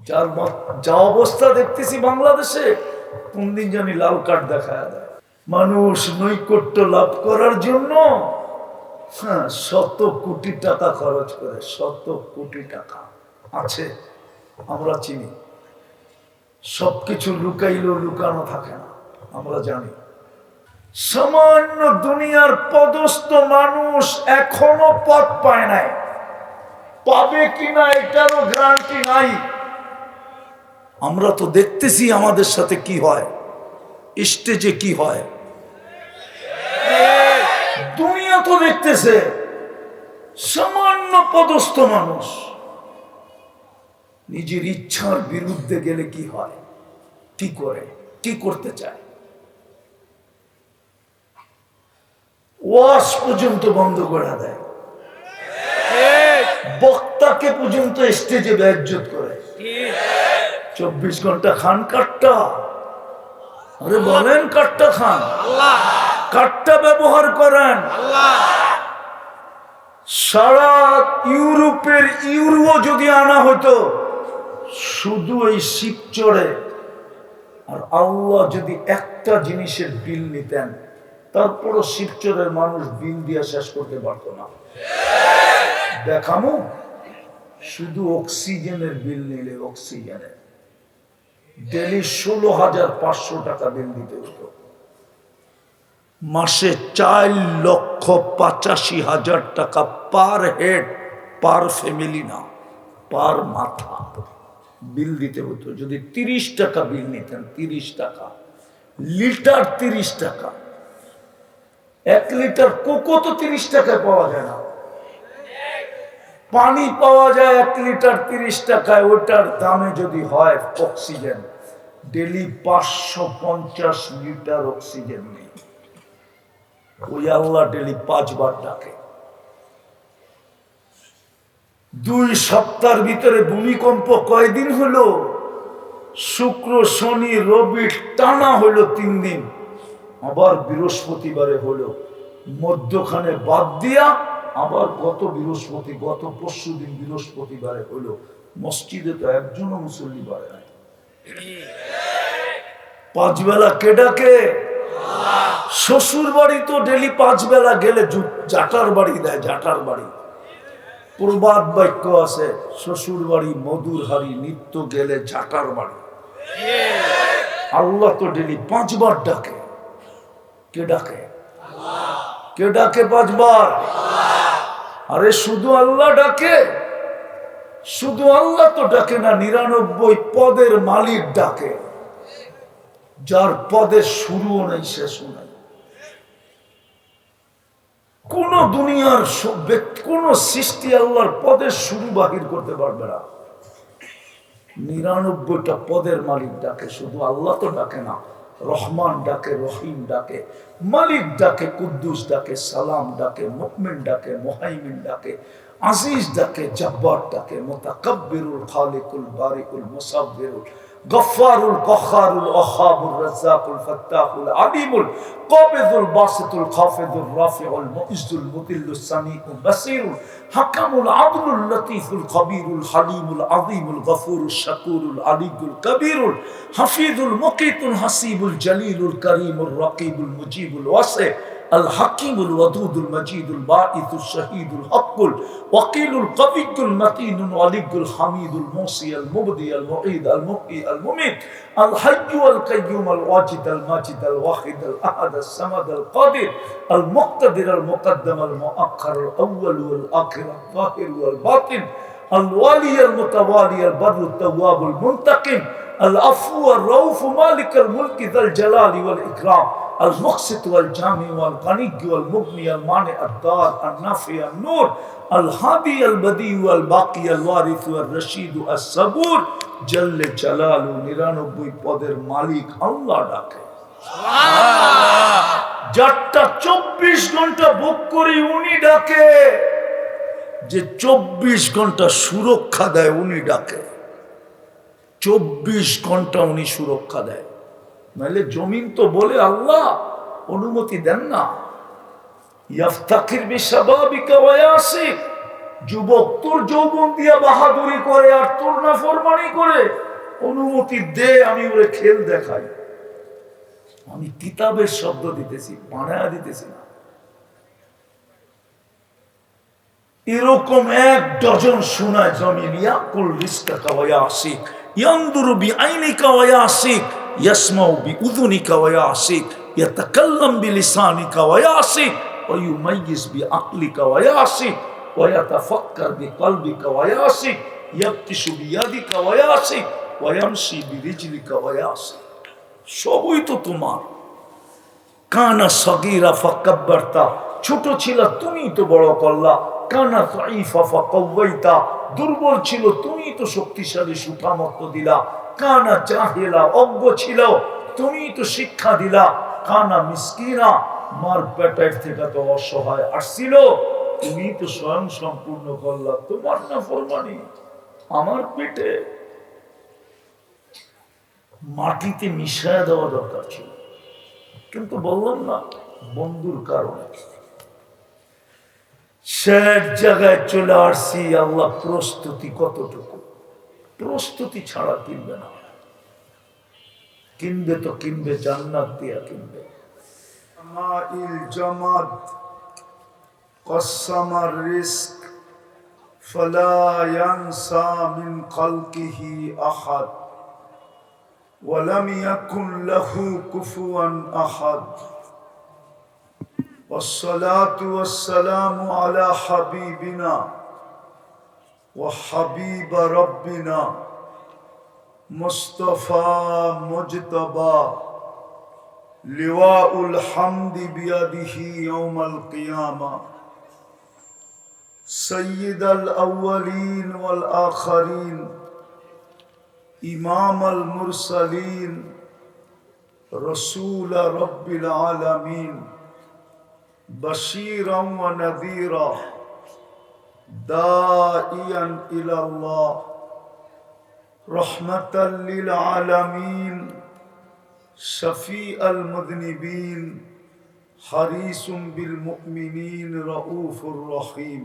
যার যা অবস্থা দেখতেছি বাংলাদেশে, কোন দিন জানি লাল কার্ড দেখা দেয়। মানুষ নৈকট্য লাভ করার জন্য শত কোটি টাকা খরচ করে, শত কোটি টাকা আছে, আমরা চিনি। সবকিছু লুকাইলেও লুকানো থাকে না, আমরা জানি। সামান্য দুনিয়ার পদস্থ মানুষ এখনো পথ পায় নাই, পাবে কিনা এটারও গ্যারান্টি নাই। আমরা তো দেখতেছি আমাদের সাথে কি হয়, স্টেজে কি হয়, দুনিয়া তো দেখতেছে। সামান্য পদস্থ মানুষ নিজের ইচ্ছার বিরুদ্ধে গেলে কি হয়, কি করে, কি করতে চায়, ওয়াজ পর্যন্ত বন্ধ করে দেয়, বক্তাকে পর্যন্ত স্টেজে বেইজ্জত করে। 24 ঘন্টা খান কাটটা, আরে বলেন কাটটা খান, কাটটা ব্যবহার করেন। সারা ইউরোপের ইউরো যদি আনা হতো শুধু এই শিবচরে, আর আল্লাহ যদি একটা জিনিসের বিল নিতেন, তারপরও শিবচরের মানুষ বিল দিয়ে শেষ করতে পারতো না। দেখামো শুধু অক্সিজেনের বিল নিলে, অক্সিজেনের ডেলি 16,500 টাকা বিল দিতে হতো। মাসে 4,85,000 টাকা পার হেড, পার ফ্যামিলি না, পার মাথা বিল দিতে হতো। যদি 30 টাকা বিল নিতেন, 30 টাকা লিটার, 30 টাকা। 1 লিটার কোকো তো 30 টাকায় পাওয়া যায় না, পানি পাওয়া যায় 1 লিটার 30 টাকায়। ওটার দামে যদি হয় অক্সিজেন, ডেলি 550 লিটার অক্সিজেন নেই। ওই আল্লাহ ডেলি 5 বার ডাকে। 2 সপ্তাহের ভিতরে ভূমিকম্প কয়দিন হলো? শুক্র, শনি, রবি টানা হলো 3 দিন, আবার বৃহস্পতিবারে হলো। মধ্যখানে বাদ দিয়া আবার গত বৃহস্পতি, গত পরশু দিন বৃহস্পতিবারে হলো। মসজিদে তো একজনও মুসল্লি বাড়ে নাই। 5 বেলা কে ডাকে? শ্বশুর বাড়ি তো ডেলি 5 বেলা গেলে জাটার বাড়ি দেয়, জাটার বাড়ি। প্রবাদ বাক্য আছে, শ্বশুর বাড়ি মধুর হাড়ি, নিত্য গেলে জাটার বাড়ি। আল্লাহ তো ডেলি 5 বার ডাকে। কে ডাকে? কে ডাকে 5 বার? আরে শুধু আল্লাহ ডাকে? শুধু আল্লাহ তো ডাকে না, 99 পদের মালিক ডাকে, যার পদের শুরুও নেই শেষও নেই। কোন দুনিয়ার কোন সৃষ্টি আল্লাহর পদের শুরু বাহির করতে পারবে না। 99টা পদের মালিক ডাকে, শুধু আল্লাহ তো ডাকে না। রহমান ডাকে, রহিম ডাকে, মালিক ডাকে, কুদ্দুস ডাকে, সালাম ডাকে, মুমিন ডাকে, মুহাইমিন ডাকে, আজিজ ডাকে, জব্বার ডাকে, মুতাকাব্বিরুল খালিকুল বারিকুল মুসাব্বিরুল গফফারুল কখারুল ওয়াহাবুর রাজ্জাকুল ফাত্তাহুল আলিমুল কাবিদুল বাসিতুল খাফিদুর রাফিউল মুইজ্জুল মুতিল্লুস সামিউল বাসিরুল হাকামুল আদলুল লতীফুল খবীরুল হালিমুল আযীমুল গফুরুশ শাকুরুল আলিয়ুল কবীরুল হাফিজুল মুকিতুল হাসিবুল জলিলুল করিমুর রাকিবুল মুজিবুল ওয়াসি الحكيم الودود المجيد الباعث الشهيد الحق الوكيل القوي المتين الولي الحميد الموصي المبدي المعيد المحيي المميت الحي القيوم الواجد الماجد الواحد الاحد الصمد القادر المقتدر المقدم المؤخر الاول والاخر الظاهر والباطن الوالي المتوالي البر التواب المنتقم العفو الرؤوف مالك الملك ذا الجلال والاكرام المقسط والجامع والغني والمغني المانع الدار النافع النور الهادي البديع والباقي الوارث والرشيد الصبور جل جلاله 99 পদের মালিক আল্লাহ ডাকে। সুবহানাল্লাহ। যারটা 24 ঘন্টা ভোগ করি উনি ডাকে, যে 24 ঘন্টা সুরক্ষা দেয় উনি ডাকে। 24 ঘন্টা উনি সুরক্ষা দেয়, নাহলে জমিন তো বলে আল্লাহ অনুমতি দেন না। ইয়াফতাকির বিশাবাবিকা ওয়া ইয়াসিক, যুবক তোর যৌবন দিয়া বাহাদুরি করে আর তোর নাফরমানি করে, অনুমতি দে আমি ওরে খেল দেখাই। আমি কিতাবের শব্দ দিতেছি, বানায়া দিতেছি না। এরকম 1 ডজন শোনায় জমিন। ইয়াকুল রিজকাকা ওয়া ইয়াসিক, ইয়ানদুরু বিআইনিকা ওয়া ইয়াসিক, ইয়াসমাউ বিউযুনিকা ওয়া ইয়াসিক, ইয়াতাকাল্লাম বিলিসানিকা ওয়া ইয়াসিক, ওয়া ইউমাইয়িজ বিআকলিকা ওয়া ইয়াসিক, ওয়া ইয়াতাফাক্কার বিকলবিকা ওয়া ইয়াসিক, ইয়াবতিশু বিয়াদিকা ওয়া ইয়াসিক, ওয়া ইয়ামশি বিরিজলিকা ওয়া ইয়াসিক। সবই তো তোমার। কানা সগীরা ফাকাব্বারতা, ছোট ছিল তুমি তো বড় করলা। কানা যায়ীফা ফাকাওয়াইতা, দুর্বল ছিল তুমি তো শক্তিশালী সুঠামত্ব দিলা। কানা জাহিলা, অজ্ঞ ছিল তুমি তো শিক্ষা দিলা। কানা মিসকিনা, মার পেটের থেকে তো অসহায় আসছিল, তুমি তো স্বয়ং সম্পূর্ণ করলা। তোমার নাফরমানি আমার পেটে মাটিতে মিশায় দেওয়া দরকার ছিল, কিন্তু বললাম না বন্ধুর কারণে শেষ জায়গায় চলে আসছি। আল্লাহ প্রস্তুতি কতটুকু, প্রস্তুতি ছাড়া কিনবে না। কিনবে তো কিনবে জান্নাত দিয়া কিনবে। মাইল জামাদ কসসামার রিজক ফালা ইয়ানসা মিন খালকিহি আহাদ ওয়া লাম ইয়াকুন লাহু কুফুয়ান আহাদ। والصلاة والسلام على حبيبنا وحبيب ربنا مصطفى مجتبى لواء الحمد بيده يوم القيامة سيد الأولين والآخرين إمام المرسلين رسول رب العالمين بشيرا ونذيرا داعيا إلى الله رحمة للعالمين شفيع المذنبين حريص بالمؤمنين رؤوف رحيم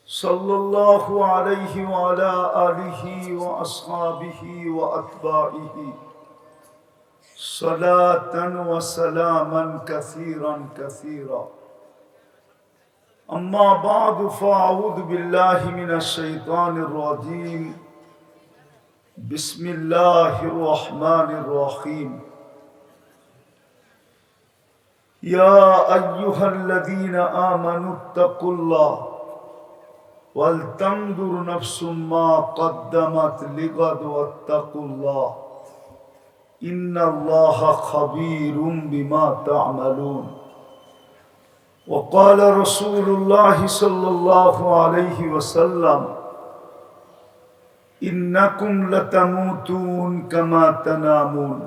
صلى الله عليه وعلى آله وأصحابه وأتباعه صلاة وسلاما كثيرا كثيرا. أما بعد فأعوذ بالله من الشيطان الرجيم. بسم الله الرحمن الرحيم. يا أيها الذين آمنوا اتقوا الله ولتنظر نفس ما قدمت لغد واتقوا الله إن الله خبير بما تعملون. وقال رسول الله صلى الله عليه وسلم إنكم لتموتون كما تنامون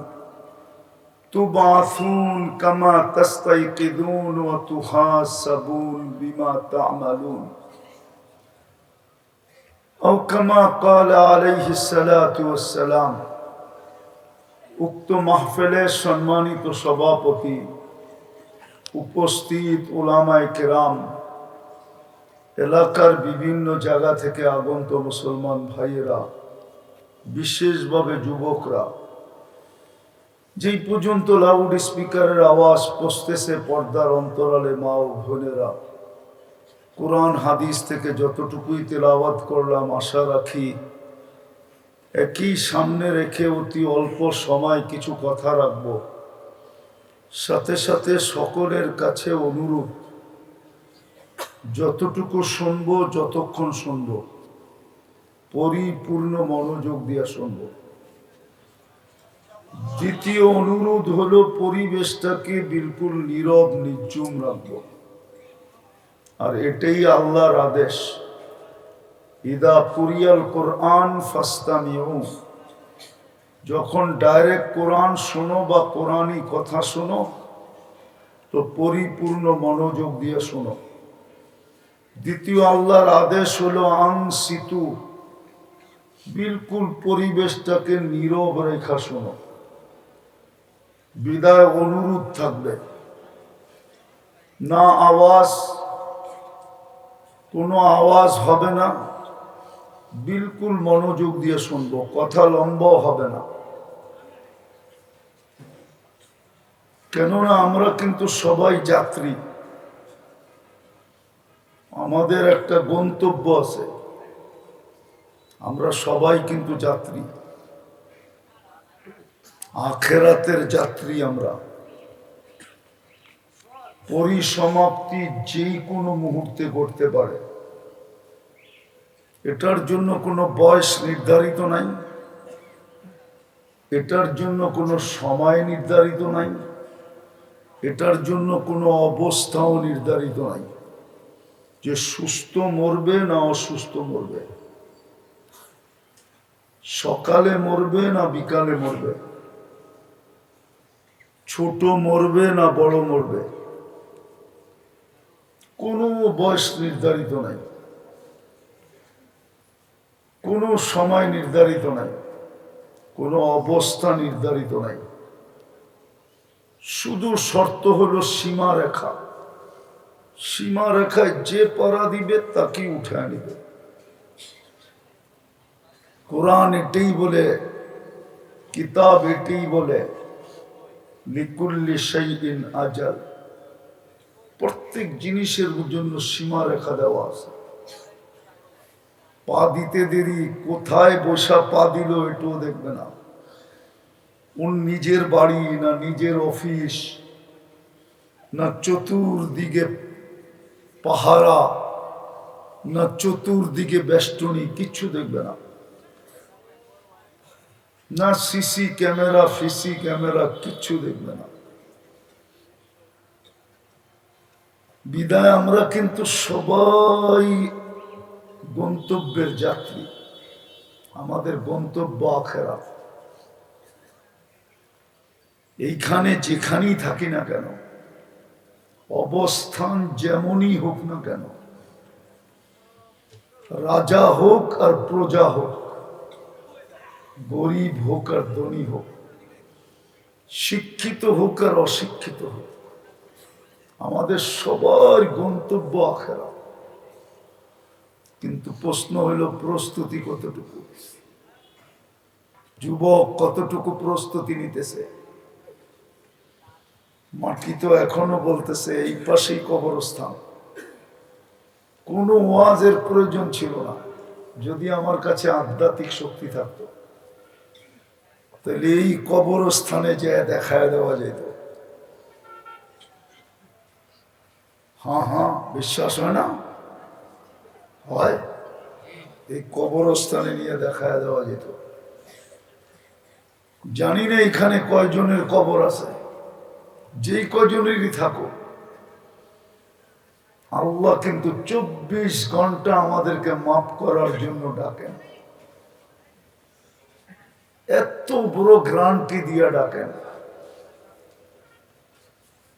تبعثون كما تستيقظون وتحاسبون بما تعملون أو كما قال عليه الصلاة والسلام. উক্ত মাহফিলের সম্মানিত সভাপতি, উপস্থিত উলামায়ে কেরাম, এলাকার বিভিন্ন জায়গা থেকে আগত মুসলমান ভাইয়েরা, বিশেষভাবে যুবকরা, যেই পর্যন্ত লাউড স্পিকারের আওয়াজ পৌঁছতেছে পর্দার অন্তরালে মা ও বোনেরা, কোরআন হাদিস থেকে যতটুকুই তেলাওয়াত করলাম আশা রাখি একই সামনে রেখে অতি অল্প সময় কিছু কথা রাখব। সাথে সাথে সকলের কাছে অনুরোধ, যতটুকু শুনব, যতক্ষণ শুনব, পরিপূর্ণ মনোযোগ দিয়ে শুনব। দ্বিতীয় অনুরোধ হলো পরিবেশটাকে বিলকুল নীরব নির্জুম রাখব। আর এটাই আল্লাহর আদেশ, ইদা কুরিয়াল কোরআন ফাস্তামিউ, যখন ডাইরেক্ট কোরআন শোনো বা কোরআনী কথা শোনো তো পরিপূর্ণ মনোযোগ দিয়ে শোনো। দ্বিতীয় আল্লাহর আদেশ হলো আনসিতু, বিলকুল পরিবেশটাকে নীরব রেখা শোনো। বিদায় অনুরোধ থাকবে, না আওয়াজ, কোনো আওয়াজ হবে না, বিলকুল মনোযোগ দিয়ে শুনবো, কথা লম্বাও হবে না। কেননা আমরা কিন্তু সবাই যাত্রী, আমাদের একটা গন্তব্য আছে, আমরা সবাই কিন্তু যাত্রী, আখেরাতের যাত্রী আমরা। পরিসমাপ্তি যে কোনো মুহূর্তে ঘটতে পারে, এটার জন্য কোনো বয়স নির্ধারিত নাই, এটার জন্য কোনো সময় নির্ধারিত নাই, এটার জন্য কোনো অবস্থাও নির্ধারিত নাই যে সুস্থ মরবে না অসুস্থ মরবে, সকালে মরবে না বিকালে মরবে, ছোট মরবে না বড় মরবে, কোনো বয়স নির্ধারিত নাই, কোনো সময় নির্ধারিত নাই, কোনো অবস্থা নির্ধারিত নাই। শুধু শর্ত হলো সীমারেখা, সীমারেখায় যে পারা দিবে তাকে উঠায় নিবে। কোরআন এটাই বলে, কিতাব এটাই বলে, লিকুল্লি শাইইন আজাল, প্রত্যেক জিনিসের জন্য সীমারেখা দেওয়া আছে। পা দিতে দেরি, কোথায় বসা পা দিল এটাও দেখবে না, ওর নিজের বাড়ি না নিজের অফিস না চতুর্দিকে পাহারা না চতুর্দিকে বেষ্টনী, কিচ্ছু দেখবে না, না সিসি ক্যামেরা ফিসি ক্যামেরা, কিচ্ছু দেখবে না। বিদায় আমরা কিন্তু সবাই গন্তব্যের যাত্রী, আমাদের গন্তব্য আখিরাত। এইখানে যেখানেই থাকি না কেন, অবস্থান যেমনই হোক না কেন, রাজা হোক আর প্রজা হোক, গরিব হোক আর ধনী হোক, শিক্ষিত হোক আর অশিক্ষিত হোক, আমাদের সবার গন্তব্য আখিরাত। কিন্তু প্রশ্ন হলো প্রস্তুতি কতটুকু, যুবক কতটুকু প্রস্তুতি নিতেছে। মাটি তো এখনো বলতেছে এই পাশেই কবরস্থান, কোনো ওয়াজের প্রয়োজন ছিল না। যদি আমার কাছে আধ্যাত্মিক শক্তি থাকতো তাহলে এই কবরস্থানে যে দেখায় দেওয়া যেত। হ্যাঁ হ্যাঁ, বিশ্বাস হয় না? হয়, এই কবরস্থানে নিয়ে দেখায় দেওয়া যেত। জানি না এখানে কয়জনের কবর আছে, যেই কয়জনেরই থাকো, আল্লাহ কিন্তু 24 ঘন্টা আমাদেরকে মাফ করার জন্য ডাকেন। এত বড় গ্রান্টি দিয়ে ডাকেন,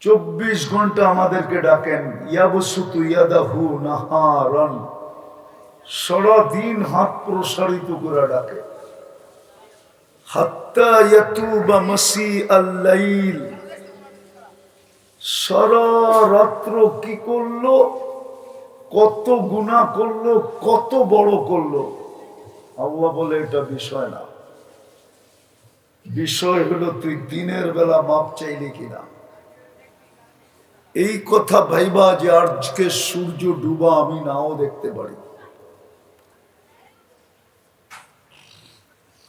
24 ঘন্টা আমাদেরকে ডাকেন। ইয়াবসুতু ইয়াদাহু নাহারান, সারাদিন হাত প্রসারিত করে ডাকে। হাত্তা ইয়াতুবা মাসিআল লাইল, সারা রাত্র কি করলো, কত গুনাহ করলো, কত বড় করলো, আল্লাহ বলে এটা বিষয় না। বিষয় হলো তুই দিনের বেলা মাপ চাইলি কিনা। এই কথা ভাইবা যে আজকে সূর্য ডুবা আমি নাও দেখতে পারি,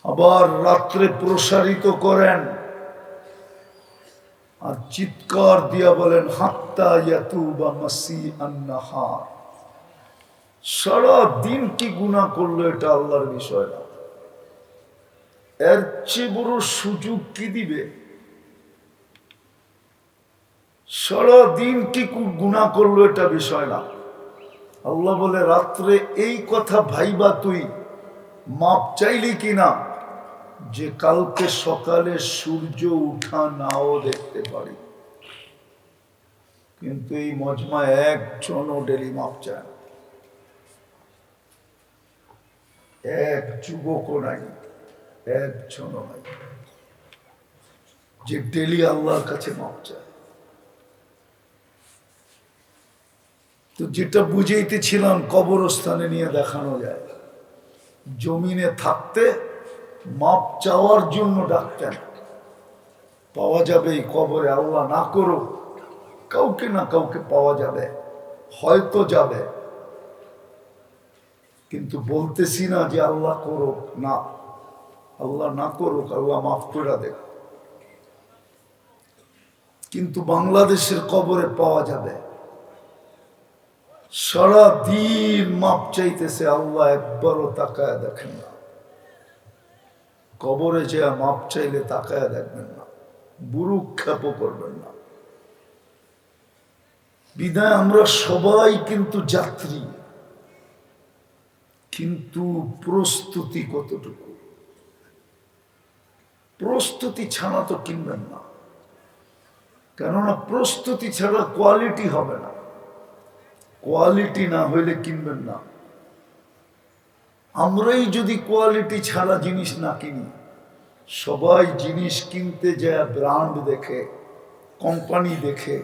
আবার রাত্রে প্রসারিত করেন আর চিৎকার দিয়া বলেন হাত্তা ইয়াতুবা মাসিআন নাহার। সারা দিন কি গুনাহ করলো এটা আল্লাহর বিষয় না। এর চেয়ে বড় সুযোগ কি দিবে? সারা দিন কি গুনাহ করলো এটা বিষয় না। আল্লাহ বলে রাত্রে এই কথা ভাইবা তুই মাপ চাইলি কিনা যে কালকে সকালে সূর্য উঠা নাও দেখতে পারি। কিন্তু এই মজমা একজনও ডেলি মাপ চায় না, এক যুবকও নাই, একজনও নাই যে ডেলি আল্লাহর কাছে মাপ চায়। তো যেটা বুঝাইতেছিলাম, কবরস্থানে নিয়ে দেখানো যায়। জমিনে থাকতে মাপ চাওয়ার জন্য ডাকতেন, পাওয়া যাবে এই কবরে, আল্লাহ না করো, কাউকে না কাউকে পাওয়া যাবে, হয়তো যাবে, কিন্তু বলতেছি না যে আল্লাহ করো না, আল্লাহ না করুক, আল্লাহ মাফ করে দেখ। কিন্তু বাংলাদেশের কবরে পাওয়া যাবে। সারা দিন মাপ চাইতেছে, আল্লাহ একবারও তাকায় দেখেন না। কবরে যে মাপ চাইলে তাকায় দেখবেন না, বুরুক্ষেপ করবেন না। বিদায় আমরা সবাই কিন্তু যাত্রী, কিন্তু প্রস্তুতি কতটুকু? প্রস্তুতি ছাড়া তো কিনবেন না, কেননা প্রস্তুতি ছাড়া কোয়ালিটি হবে না, কোয়ালিটি না হইলে কিনবেন না। আমরাই যদি কোয়ালিটি ছাড়া জিনিস না কিনি, সবাই জিনিস কিনতে যায় ব্র্যান্ড দেখে, কোম্পানি দেখে,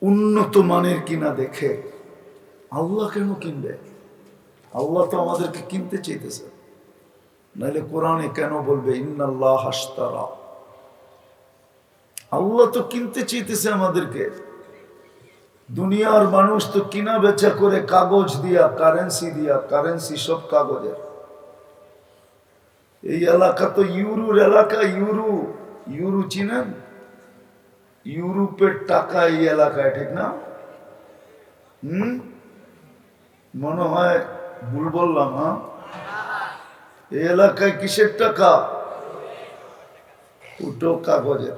উন্নত মানের কিনা দেখে, আল্লাহ কেন কিনবে? আল্লাহ তো আমাদেরকে কিনতে চাইতেছে, নাহলে কোরআনে কেন বলবে ইন্নাল্লাহ আশতারা? আল্লাহ তো কিনতে চাইতেছে আমাদেরকে। দুনিয়ার মানুষ তো কিনা বেচা করে কাগজ দিয়া, কারেন্সি সব কাগজের। এই এলাকা তো ইউরোর এলাকা, ইউরো চিনেন? ইউরোপের টাকা এই এলাকায়, ঠিক না? মনে হয় ভুল বললাম? হ্যাঁ, এই এলাকায় কিসের টাকা? ওটো কাগজের।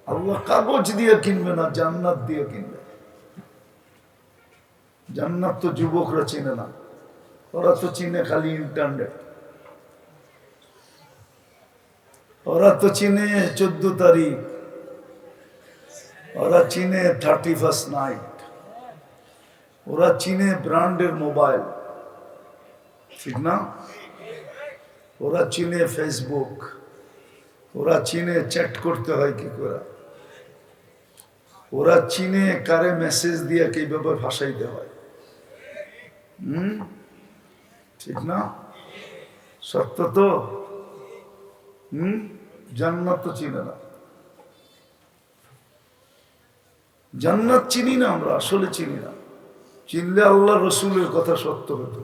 আল্লাহ কাগজ দিয়ে কিনবে না, জান্নাত দিয়ে কিনবে। জান্নাত তো যুবকরা চিনে না, ওরা তো চিনে খালি ইন্টারনেট, ওরা তো চিনে 14 তারিখ, ওরা চিনে 31st নাইট, ওরা চিনে ব্র্যান্ডের মোবাইল, ঠিক না? ওরা চিনে ফেসবুক, ওরা চিনে চ্যাট করতে হয় কি করে, ওরা চিনে কারে মেসেজ দিয়ে কিভাবে ভাসাইতে হয়। ঠিক না? সত্য তো? জান্নাত তো চিনে না, জান্নাত চিনি না আমরা, আসলে চিনি না। চিনলে আল্লাহ রসুলের কথা সত্য হতো।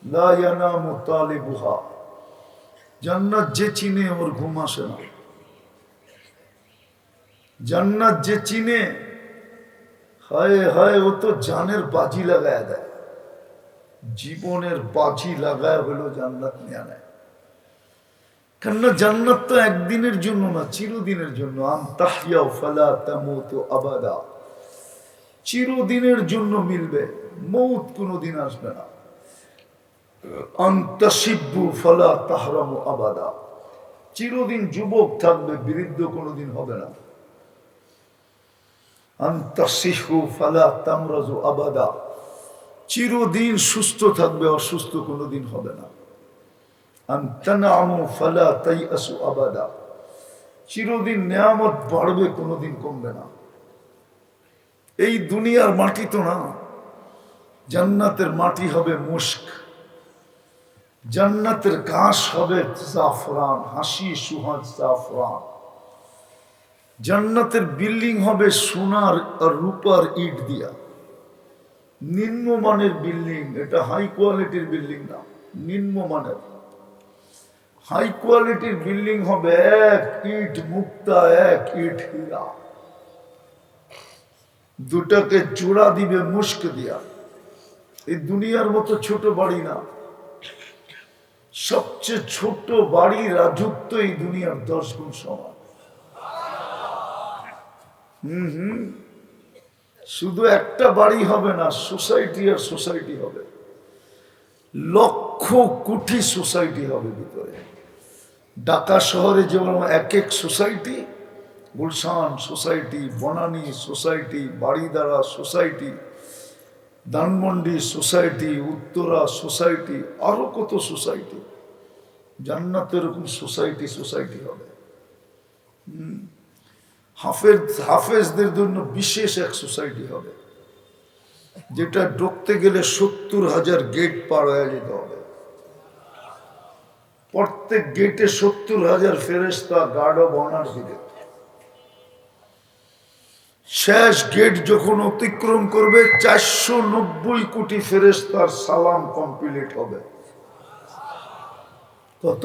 লা ইয়ানামু তালিবুহা, জান্নাত যে চিনে ওর ঘুম আসে না। জান্নাত যে চিনে, হায় হায়, ও তো জানের বাজি লাগায় দেয়, জীবনের বাজি লাগায় হলো জান্নাত নিয়ে নেয়। কেননা জান্নাত তো একদিনের জন্য না, চিরদিনের জন্য। আনতাহইয়া ফালা তামুতু আবাদা, চিরদিনের জন্য মিলবে, মৌত কোনোদিন আসবে না। আনতাশিব্বু ফালা তাহরামু আবাদা, চিরদিন যুবক থাকবে, বৃদ্ধ কোনোদিন হবে না। আনতাসিহু ফালা তামরাজু আবাদা, চিরদিন সুস্থ থাকবে, অসুস্থ কোনোদিন হবে না। আনতানামু ফালা তাইয়াসু আবাদা, চিরদিন নেয়ামত বাড়বে, কোনোদিন কমবে না। এই দুনিয়ার মাটি তো না, জান্নাতের মাটি হবে মুস্ক, জান্নাতের ঘাস হবে জাফরান, হাসি সুহাজ জাফরান। জান্নাতের বিল্ডিং হবে সোনার আর রূপার ইট দিয়া, নিম্নমানের বিল্ডিং। এটা হাই কোয়ালিটির বিল্ডিং না, নিম্নমানের। হাই কোয়ালিটির বিল্ডিং হবে এক ইট মুক্তা, এক ইট হীরা, দুটাকে জোড়া দিবে মুস্ক দিয়া। এই দুনিয়ার মতো ছোট বাড়ি না, সবচেয়ে ছোট বাড়ির রাজত্ব এই দুনিয়ার 10 গুণ সমান। শুধু একটা বাড়ি হবে না, সোসাইটি আর সোসাইটি হবে, লক্ষ কোটি সোসাইটি হবে ভিতরে। ঢাকা শহরে যেমন এক এক society, Gulshan society, Banani society, Baridhara society, Dhanmondi society, Uttara society, আরো কত সোসাইটি। জান্নাতে এরকম সোসাইটি হবে। হাফেজদের জন্য বিশেষ এক সোসাইটি হবে। যেটা ঢুকতে গেলে 70,000 গেট পার হয়ে যেতে হবে। প্রত্যেক গেটে 70,000 ফেরেশতা গার্ড অব অনার দিবে। শেষ গেট যখন অতিক্রম করবে 490 কোটি ফেরেশতার সালাম কমপ্লিট হবে। কত?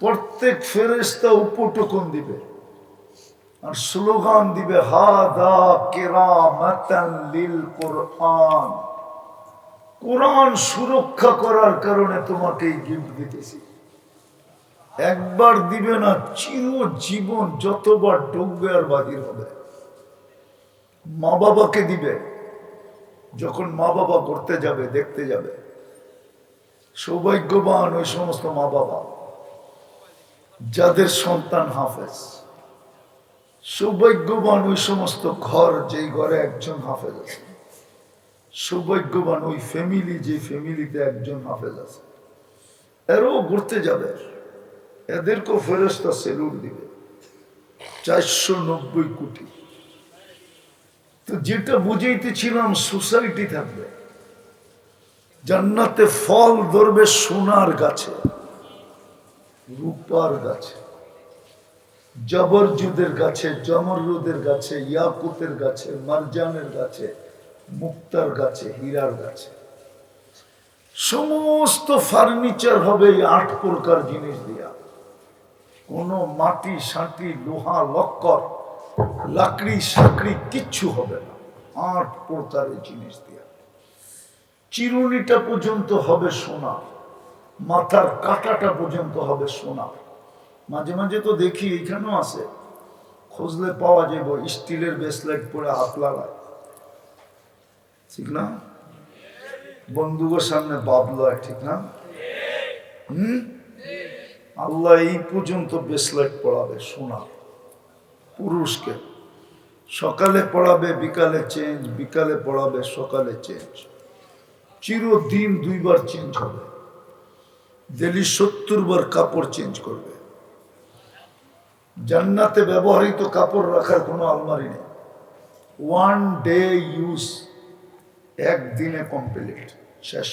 প্রত্যেক ফেরেশতা উপটকন দিবে আর স্লোগান দিবে, হাদা কিরামাতান লিল কুরআন। কোরআন সুরক্ষা করার কারণে তোমাকে এই গিফট দিতেছি। একবার দিবে না, চিরজীবন যতবার ঢুকবে আর বাহির হবে। মা বাবাকে দিবে, যখন মা বাবা করতে যাবে, দেখতে যাবে। সৌভাগ্যবান ওই সমস্ত মা বাবা যাদের সন্তান হাফেজ। সৌভাগ্যবান ওই সমস্ত ঘর যেই ঘরে একজন হাফেজ আছে। সৌভাগ্যবান ওই ফ্যামিলি যে ফ্যামিলিতে একজন হাফেজ আছে। এরও ঘুরতে যাবে, এদেরকেও ফেরেশতা সেলুট দিবে। 490 কোটি। তো যেটা বুঝাইতেছিলাম, সোসাইটি থাকবে, জান্নাতে ফল ধরবে সোনার গাছে, রূপার গাছে, জবরজুদের গাছে, জমরুদের গাছে, ইয়াকুতের গাছে, মারজানের গাছে, মুক্তার গাছে, হীরার গাছে। সমস্ত ফার্নিচার হবে এই 8 প্রকার জিনিস দিয়া। কোনো মাটি সাটি লোহা লক্কর লাকড়ি সাকড়ি কিচ্ছু হবে না, 8 প্রকারের জিনিস দিয়া। চিরুনিটা পর্যন্ত হবে সোনা, মাথার কাঁটাটা পর্যন্ত হবে সোনা। মাঝে মাঝে তো দেখি এখানেও আছে, খুঁজলে পাওয়া যাবে, স্টিলের ব্রেসলেট পরে হাত লাগায়, ঠিক না? বন্ধুকের সামনে বাপ লয়, ঠিক না? আল্লাহ এই পর্যন্ত ব্রেসলেট পড়াবে সোনা পুরুষকে। সকালে পড়াবে, বিকালে চেঞ্জ, বিকালে পড়াবে, সকালে চেঞ্জ। চিরদিন 2 বার চেঞ্জ হবে। ডেলি 70 বার কাপড় চেঞ্জ করবে। জান্নাতে ব্যবহৃত কাপড় রাখার কোনো আলমারি নেই। 1 ডে ইউজ, একদিনে কমপ্লিট, শেষ।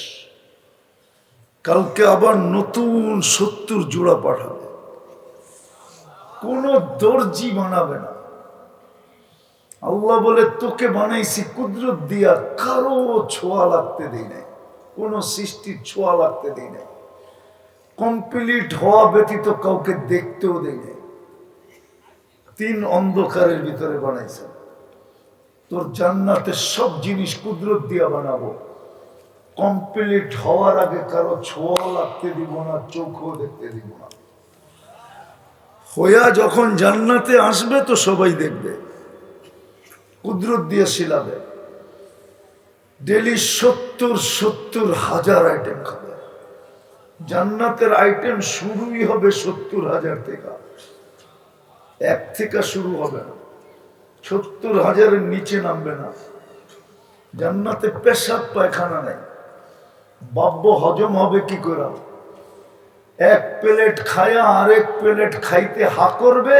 কালকে আবার নতুন 70 জোড়া পাঠাবে। কোনো দর্জি বানাবে না। আল্লাহ বলে, তোকে বানাইছি কুদরত দিয়া, কারো ছোঁয়া লাগতে দেই নাই, কোন সৃষ্টির ছোঁয়া লাগতে দেই নাই। কমপ্লিট হওয়া ব্যতীত কাউকে দেখতেও দেই নাই। 3 অন্ধকারের ভিতরে বানাইছে। তোর জান্নাতের সব জিনিস কুদরত দিয়া বানাবো। কমপ্লিট হওয়ার আগে কারো ছোঁয়া লাগতে দিব না, চোখও দেখতে দিব না। হইয়া যখন জান্নাতে আসবে তো সবাই দেখবে, কুদরত দিয়ে শিলাবে। ডেলি 70,000 আইটেম খাবে। জান্নাতের আইটেম শুরুই হবে 70,000 থেকে, 1 থেকে শুরু হবে না, 70,000-এর নিচে নামবে না। জান্নাতে পেশাব পায়খানা নেই। বাব্য হজম হবে কি করে? 1 প্লেট খায়া আরেক প্লেট খাইতে হা করবে,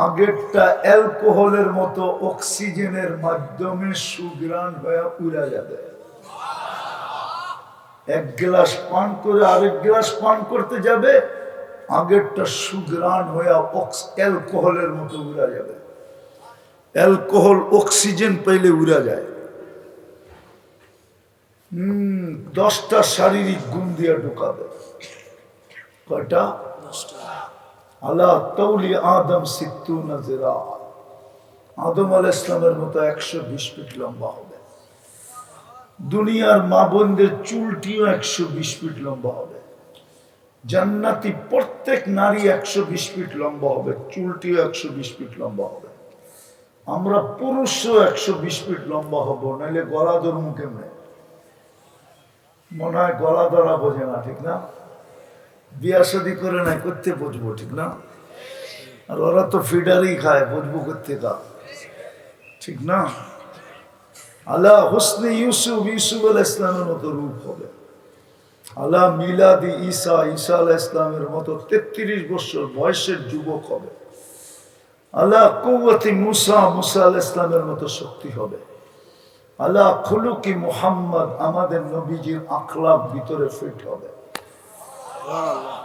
আগেরটা অ্যালকোহলের মতো অক্সিজেনের মাধ্যমে সুগ্রাণ হয়ে উড়া যাবে। 1 গ্লাস পান করে আরেক গ্লাস পান করতে যাবে, আগেরটা সুগ্রাণ হয়ে অ্যালকোহলের মতো উড়া যাবে। অ্যালকোহল অক্সিজেন পাইলে উড়া যায়। 10টা শারীরিক গুণ দিয়ে ঢুকাবে। কয়টা? 10টা। আলা তাউলি আদম 60 জিরা। আদম আলাইহিস সালামের মতো 120 ফিট লম্বা হবে। দুনিয়ার মা বোনদের চুলটিও 120 ফিট লম্বা হবে। জান্নাতি প্রত্যেক নারী 120 ফিট লম্বা হবে, চুলটিও 120 ফিট লম্বা হবে। আমরা পুরুষও 120 ফিট লম্বা হব, নাহলে গলা ধরবো কেমনে? মনে হয় গলা ধরা বোঝে না, ঠিক না? বিয়া শাদী করে নাই, করতে বুঝবো, ঠিক না? আর ওরা তো ফিডারই খায়, বুঝবো করতে কা, ঠিক না? আলা হুসনে ইউসুফ, ইউসুফ আলাইহিস সালামের মতো রূপ হবে। আলা মিলাদি ঈসা, ঈসা আলাইহিস সালামের মতো 33 বছর বয়সের যুবক হবে। আলা কুওয়াতি মুসা, মুসা আলাইহিস সালামের মতো শক্তি হবে। আলা খুলুকি মুহাম্মদ, আমাদের নবীজির আখলাক ভিতরে ফিট হবে।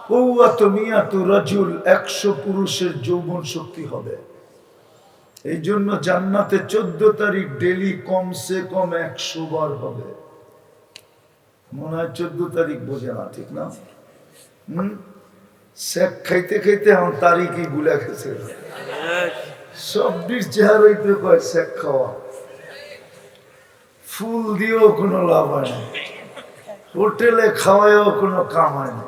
কুওয়াতু মিয়াতু রাজুল, 100 পুরুষের যৌবন শক্তি হবে। এই জন্য জান্নাতে 14 তারিখ ডেলি কমসে কম 100 বার হবে। মনে হয় 14 তারিখ বোঝে না, ঠিক না? শেখ খাইতে খাইতে আমার তারিখই ভুলে গেছে। সবটির চেহারাই তো কয় শেখ খাওয়া। ফুল দিয়েও কোনো লাভ হয় না, হোটেলে খাওয়ায়ও কোনো কাম হয় না,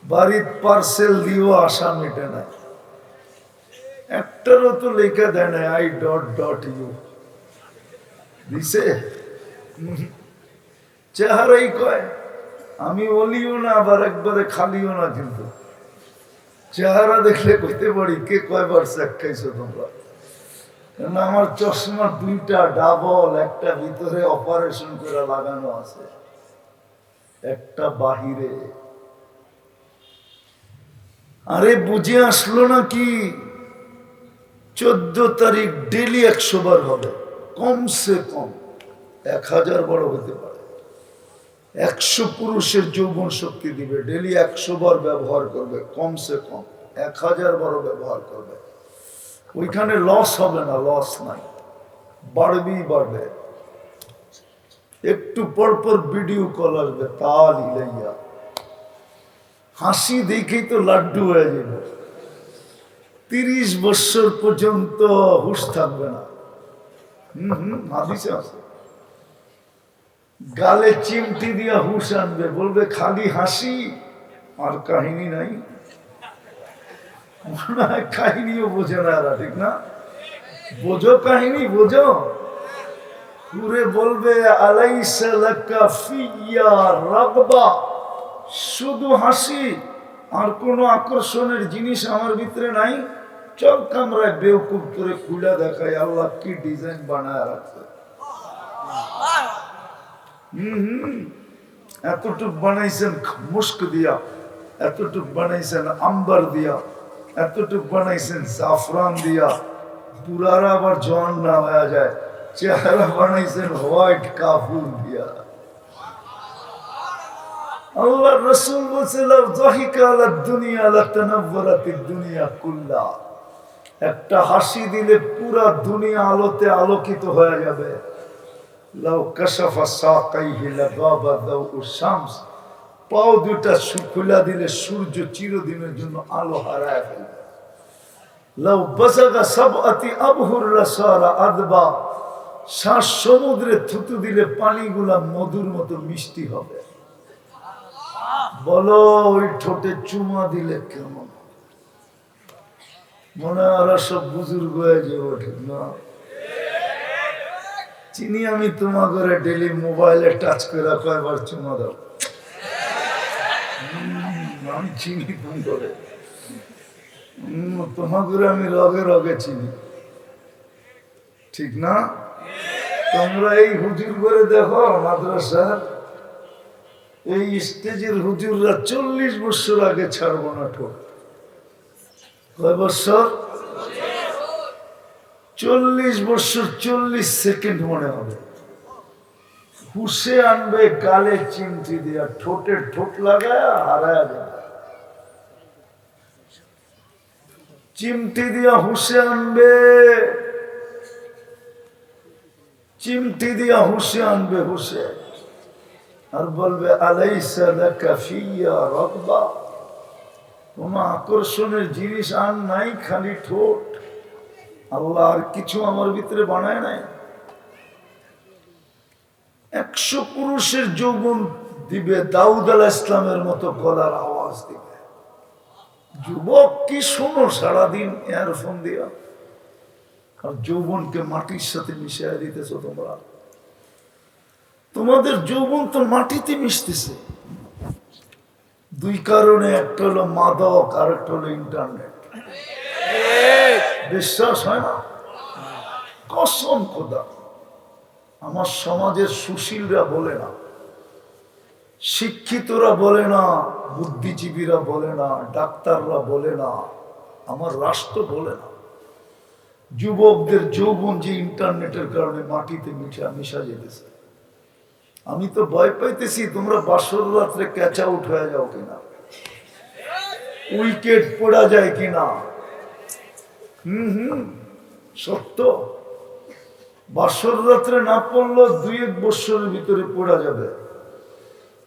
বাড়ির পার্সেল দিয়েও আশা মেটে না, একটারও তো লেখা দেয় না I.ইউ দিছে। চেহারাই কয় আমি অলিও না আবার একবারে খালিও না, কিন্তু চেহারা দেখলে কইতে পারি কে কয়বার শেখ খাইছো তোমরা। কারণ আমার চশমা 2টা ডাবল, একটা ভিতরে অপারেশন করে লাগানো আছে, একটা বাহিরে। আরে বুঝে আসলো না কি? 14 তারিখ ডেলি 100 বার হবে, কমসে কম 1000 বড় হতে পারে। 100 পুরুষের যৌবন শক্তি দিবে, ডেলি 100 বার ব্যবহার করবে, কমসে কম 1000 বার ব্যবহার করবে। ওইখানে লস হবে না, লস নাই, বাড়বেই বাড়বে। একটু পরপর ভিডিও কল আসবে, তাল ইলাইয়া, হাসি দেখেই তো লাড্ডু হয়ে যাবে। 30 বছর পর্যন্ত হুশ থাকবে না। হাদিসে আছে, গালে চিমটি দিয়া হুশ আনবে, বলবে খালি হাসি আর কাহিনী নাই। মনে হয় কাহিনীও বোঝে না এরা, ঠিক না? বোঝো কাহিনী, বোঝো। পুরে বলবে আলাইসা লাকা ফিয়া রাগবা, শুধু হাসি আর কোনো আকর্ষণের জিনিস আমার ভিতরে নাই। চল কামরায় বেউকুব করে খুলে দেখাই আল্লাহ কি ডিজাইন বানায় রাখছে। এতটুক বানাইছেন মুস্ক দিয়া, এতটুক বানাইছেন আম্বার দিয়া, এতটুক বানাইছেন জাফরান দিয়া, পুরারা আবার জোয়ান না হয়ে যায়। চেহারা বানাইছেন হোয়াইট কাফুর দিয়া। আল্লাহ রাসূল বলেছিলেন যাহিকা আলা দুনিয়া লাতানাওয়ারাতিদ দুনিয়া কুল্লা, একটা হাসি দিলে পুরা দুনিয়া আলোতে আলোকিত হয়ে যাবে। লাউ কাশাফা সাকাইহি লাগাবা দাউ শামস, পাও দুটা খুলে দিলে সূর্য চিরদিনের জন্য আলো হারায় ফেলবে। লাউ বাসাগা সাবআতি আবহুর লাসারা আদবা, শ্বাস সমুদ্রে থুতু দিলে পানিগুলা মধুর মতো মিষ্টি হবে। বলো ওই ঠোঁটে চুমা দিলে কেমন? মনে হয় ওরা সব বুজুর্গ হয়ে যাবো, ঠিক না? চিনি আমি তোমা করে ডেলি মোবাইলে টাচ করে কয়বার চুমা দাও, আমি চিনি তুমি করে, তোমা করে আমি রগে রগে চিনি, ঠিক না? তোমরা এই হুজুর করে দেখো মাদ্রাসার এই স্টেজের হুজুররা 40 বছর আগে ছাড়বো না ঠোঁট। কয় বছর? 40 বছর 40 সেকেন্ড মনে হবে। হুসে আনবে গালে চিমটি দিয়া, ঠোঁটে ঠোঁট লাগায় হারায় যাবে। চিমটি দিয়া হুসে আনবে, চিমটি দিয়া হুসে আনবে, হুসে, আর বলবে আলাইসা লাকা ফিয়া রাগবা, কোন আকর্ষণের জিনিস আর নাই, খালি ঠোঁট। আল্লাহ আর কিছু আমার ভিতরে বানায় নাই। 100 পুরুষের যৌবন দিবে, দাউদ আলাইহিস সালামের মতো গলার আওয়াজ দিবে। যুবক কি শোনো সারাদিন ইয়ারফোন দিয়া, আর যৌবনকে মাটির সাথে মিশিয়ে দিতেছো তোমরা। তোমাদের যৌবন তো মাটিতে মিশতেছে। 2 কারণে, একটা হলো মাদক, আর একটা হলো ইন্টারনেট। বিশ্বাস হয় না? কসম খোদা, আমার সমাজের সুশীলরা বলে না, শিক্ষিতরা বলে না, বুদ্ধিজীবীরা বলে না, ডাক্তাররা বলে না, আমার রাষ্ট্র বলে না, যুবকদের যৌবন যে ইন্টারনেটের কারণে মাটিতে মিশা যেতেছে। আমি তো ভয় পাইতেছি তোমরা বাসর রাত্রে ক্যাচ আউট হয়ে যাও কিনা, উইকেট পড়া যায় কিনা। সত্য, বাসর রাত্রে না পড়লো 2-1 বছরের ভিতরে পড়া যাবে,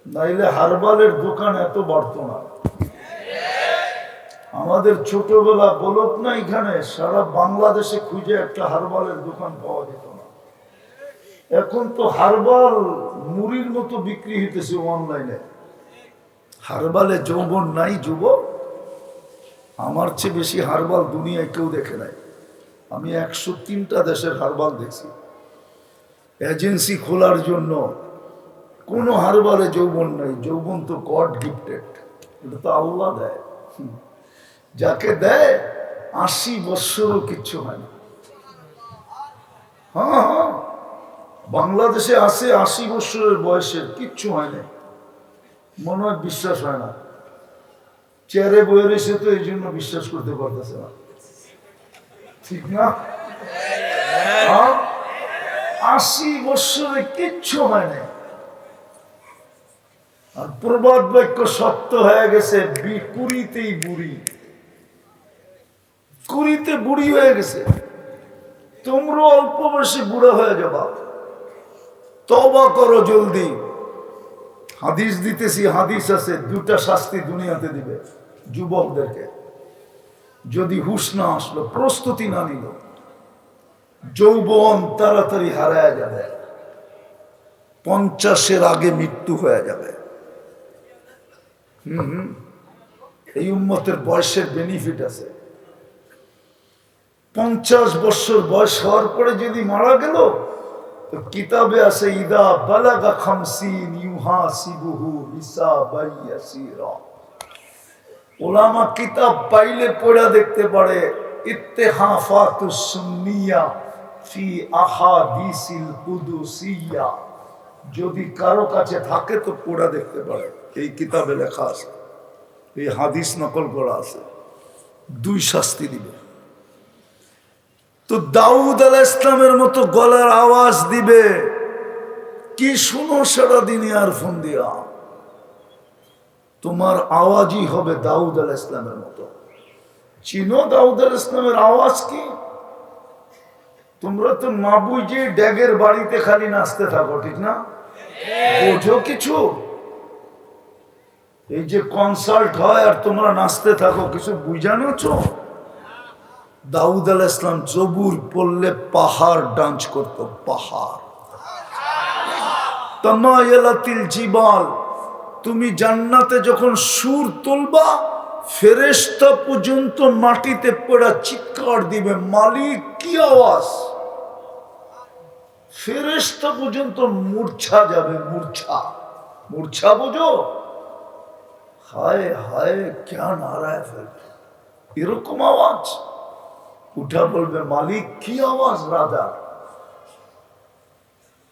নাইলে হারবালের দোকান এত বাড়তো না। আমাদের ছোটবেলা বলত না, এখানে সারা বাংলাদেশে খুঁজে একটা হারবালের দোকান পাওয়া যেত না। এখন তো হারবাল মুড়ির মতো বিক্রি হইতেছে অনলাইনে। হারবালে যৌবন নাই যুবক, আমার চেয়ে বেশি হারবাল দুনিয়ায় কেউ দেখে নাই। আমি 103টা দেশের হারবাল দেখছি। এজেন্সি খোলার জন্য কোনো হারবালে যৌবন নাই। যৌবন তো গড গিফটেড, এটা তো আল্লাহ দেয়। যাকে দেয় 80 বছরও কিচ্ছু হয় না। হ্যাঁ, বাংলাদেশে আছে 80 বছরের বয়সের, কিচ্ছু হয় না, মনে হয় বিশ্বাস হয় না। চেয়ারে বয়ে রয়েছে তো এই জন্য বিশ্বাস করতে পারতেছে না, ঠিক না? 80 বছরে কিচ্ছু হয় না। আর প্রবাদ বাক্য সত্য হয়ে গেছে, কুড়িতেই বুড়ি, কুড়িতে বুড়ি হয়ে গেছে। তোমরা অল্প বয়সে বুড়া হয়ে যাবা, তওবা করো জলদি। হাদিস দিতেছি, হাদিস আছে, 2টা শাস্তি দুনিয়াতে দিবে যুবকদেরকে যদি হুঁশ না আসলো, প্রস্তুতি না নিল। যৌবন তাড়াতাড়ি হারায় যাবে, 50-এর আগে মৃত্যু হয়ে যাবে। এই উম্মতের বয়সের বেনিফিট আছে। 50 বছর বয়স হওয়ার পরে যদি মারা গেল, তো কিতাবে আছে ইদা বালাগা 50 ইউহাসিবুহু হিসাবান ইয়াসীরা। উলামা কিতাব পাইলে পড়া দেখতে পারে ইত্তেহাফাতুস সুন্নিয়া ফি আহাদিসিল কুদুসিয়া। যদি কারো কাছে থাকে তো পড়া দেখতে পারে, এই কিতাবে লেখা আছে, এই হাদিস নকল করা আছে। 2 শাস্তি দিবে। তো দাউদ আলাইহিস সালামের মতো গলার আওয়াজ দিবে, কি শুনো সারাদিন ইয়ারফোন দিয়া, তোমার আওয়াজই হবে দাউদ আলাইহিস সালামের মতো। চিনো দাউদ আলাইহিস সালামের আওয়াজ কি? তোমরা তো না বুঝে ড্যাগের বাড়িতে খালি নাচতে থাকো, ঠিক না? বোঝো কিছু? এই যে কনসার্ট হয় আর তোমরা নাচতে থাকো, কিছু বুঝানোছো? দাউদ আলাইহিস সালাম জবুর পড়লে পাহাড় ডান্স করতো, পাহাড়। তামায়ালাতিল জিবাল, তুমি জান্নাতে যখন সুর তুলবা, ফেরেশতা পর্যন্ত মাটিতে পড়ে চিৎকার দিবে, মালিক কি আওয়াজ। ফেরেশতা পর্যন্ত মূর্ছা যাবে, মূর্ছা। মূর্ছা বোঝো? হায় হায় क्या নারায় ফেলবে, এরকম আওয়াজ। উঠা বলবে মালিক কি আওয়াজ রাজা।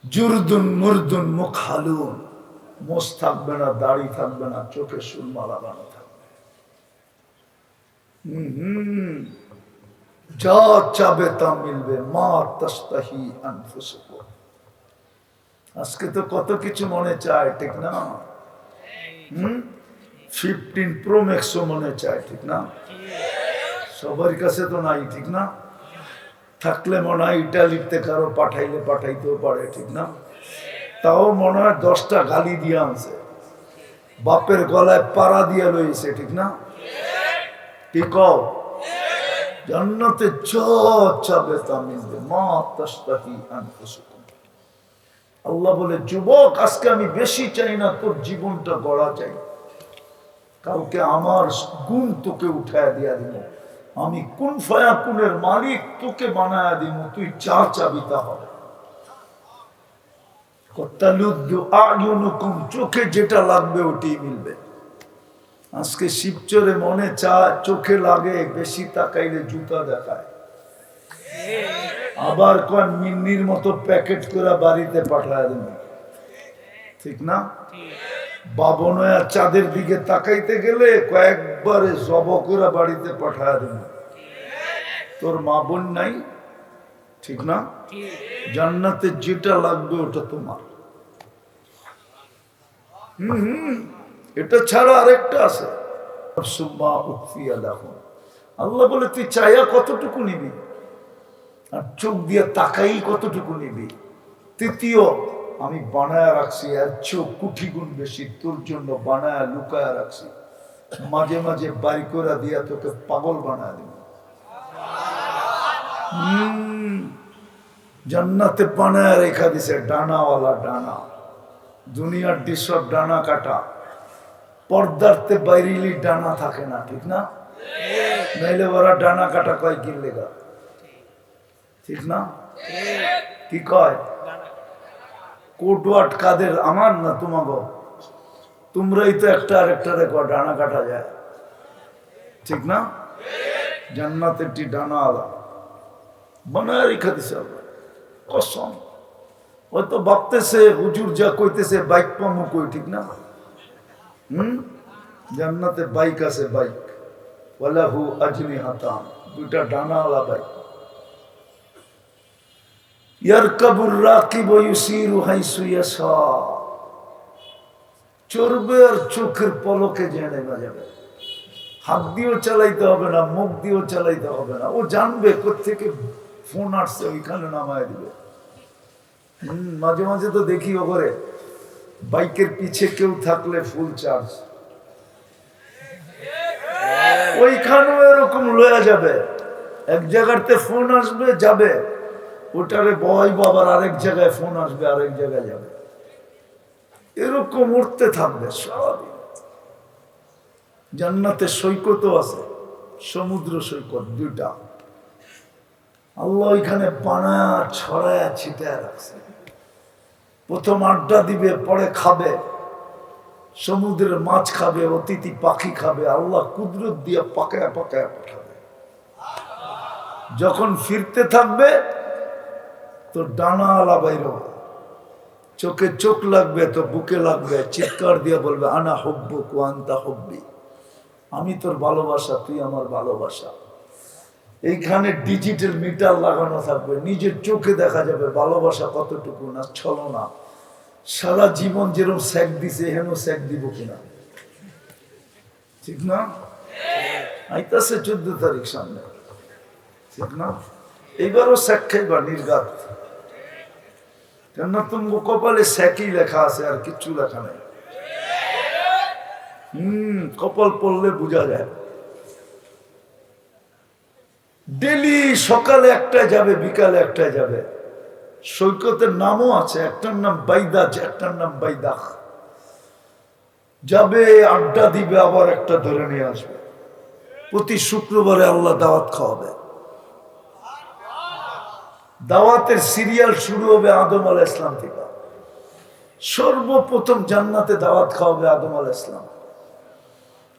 জুরদুন মুরদুন মুখালুন, মোষ থাকবে না, দাড়ি থাকবে না, চোখে সুরমা লাগানো থাকবে। যা চাবে তা মিলবে, মা তাস্তাহি আনফুসুকুম। আজকে তো কত কিছু মনে চায়, ঠিক না? 15 Pro Max মনে চায়, ঠিক না? সবার কাছে তো নাই, ঠিক না? থাকলে মনে হয় ইটালিতে কারো পাঠাইলে পাঠাইতেও পারে, ঠিক না? তাও মনে হয় 10টা গালি দিয়ে আনছে, বাপের গলায় পাড়া দিয়ে লইছে, ঠিক না? কি কও? জান্নাতে যা চাবে তা মিলবে, মা তাস্তাহি আনফুসুকুম। আল্লাহ বলে, যুবক আজকে আমি বেশি চাই না, তোর জীবনটা গড়া চাই। কাউকে আমার গুণ তোকে উঠায় দিয়া দিব, আমি কুন ফায়াকুনের মালিক, তোকে বানায়া দিব, তুই যা চাবি তা হবে। চোখে যেটা লাগবে ওটাই মিলবে। আজকে শিবচরে মনে চায়, চোখে লাগে, বেশি তাকাইলে জুতা দেখায়, আবার কোন মিন্নির মতো প্যাকেট করে বাড়িতে পাঠায় দেবে, ঠিক না? বাবনয়া চাঁদের দিকে তাকাইতে গেলে কয়েকবারে জব করে বাড়িতে পাঠায় দেবে। তোর মা বোন নাই, ঠিক না? জান্নাতে যেটা লাগবে ওটা তোমার। এটা ছাড়া আরেকটা আছে, আল্লাহ বলে তুই চাইয়া কতটুকু নিবি, আর চোখ দিয়ে তাকাই কতটুকু নিবি। তৃতীয়, আমি বানায়া রাখছি আর চোখ কোটি গুণ বেশি তোর জন্য বানায়া লুকায়া রাখছি, মাঝে মাঝে বাড়ি করে দিয়া তোকে পাগল বানায় দিব। জান্নাতে বানায়া রেখা দিছে ডানাওয়ালা ডানা, দুনিয়ার ডিসব ডানা কাটা, পর্দারতে বাইরেলি ডানা থাকে না, ঠিক না? নাইলে ওরা ডানা কাটা কয় কি লেগা, ঠিক না? কি কয় কোটওয়াট কাদের, আমার না তোমাকে, তোমরাই তো একটা আরেকটা দেখো ডানা কাটা যায়, ঠিক না? জান্নাতের টি ডানা আলা বানায় রেখা দিছে কসম। হয়তো ভাবতেছে হুজুর যা কইতেছে বাইক পামু কই, ঠিক না? জান্নাতে বাইক আছে, বাইক ওয়ালাহু আজনিহাতান, দুইটা ডানাওয়ালা বাইক। ইয়ারকাবুর রাকিব ওয়া ইউসিরু হাইসু ইয়াশা, চড়বে আর চোখের পলকে জেনে না যাবে, হাত দিয়েও চালাইতে হবে না, মুখ দিয়েও চালাইতে হবে না, ও জানবে কোত্থেকে ফোন আসছে ওইখানে নামায় দিবে। মাঝে মাঝে তো দেখি ওপরে বাইকের পিছে কেউ থাকলে ফুল চার্জ, ওইখানেও এরকম লয়া যাবে, এক জায়গাতে ফোন আসবে যাবে, ওটারে বয়ব, আবার আরেক জায়গায় ফোন আসবে আরেক জায়গায় যাবে, এরকম উঠতে থাকবে সারাদিন। জান্নাতে সৈকতও আছে, সমুদ্র সৈকত দুইটা, আল্লাহ ওইখানে বানায়া ছড়ায়া ছিটায় রাখছে। প্রথম আড্ডা দিবে, পরে খাবে, সমুদ্রের মাছ খাবে, অতিথি পাখি খাবে, আল্লাহ কুদরত দিয়ে পাকায়া পাকায়া পাঠাবে। যখন ফিরতে থাকবে তো ডানা আলা বাইর হবে, চোখে চোখ লাগবে তো বুকে লাগবে, চিৎকার দিয়ে বলবে আনা হুব্বুক ওয়া আনতা হুব্বি, আমি তোর ভালোবাসা, তুই আমার ভালোবাসা। এইখানে ডিজিটাল মিটার লাগানো থাকবে, নিজের চোখে দেখা যাবে ভালোবাসা কতটুকু, না ছলনা। সারা জীবন যেরকম স্যাক দিছে হেন স্যাক দিব কিনা, ঠিক না? আইতাছে 14 তারিখ সামনে, ঠিক না? এইবারও স্যাক খাইবা নির্ঘাত, কেন তুমি কপালে স্যাকই লেখা আছে, আর কিচ্ছু লেখা নেই। কপাল পড়লে বোঝা যায়। ডেলি সকালে একটায় যাবে, বিকালে একটায় যাবে। সৈকতের নামও আছে, একটার নাম বাইদাজ, একটার নাম বাইদাখ। যাবে, আড্ডা দিবে, আবার একটা ধরে নিয়ে আসবে। প্রতি শুক্রবারে আল্লাহ দাওয়াত খাওয়াবে। দাওয়াতের সিরিয়াল শুরু হবে আদম আলাইহিস সালাম থেকে। সর্বপ্রথম জান্নাতে দাওয়াত খাওয়াবে আদম আলাইহিস সালাম,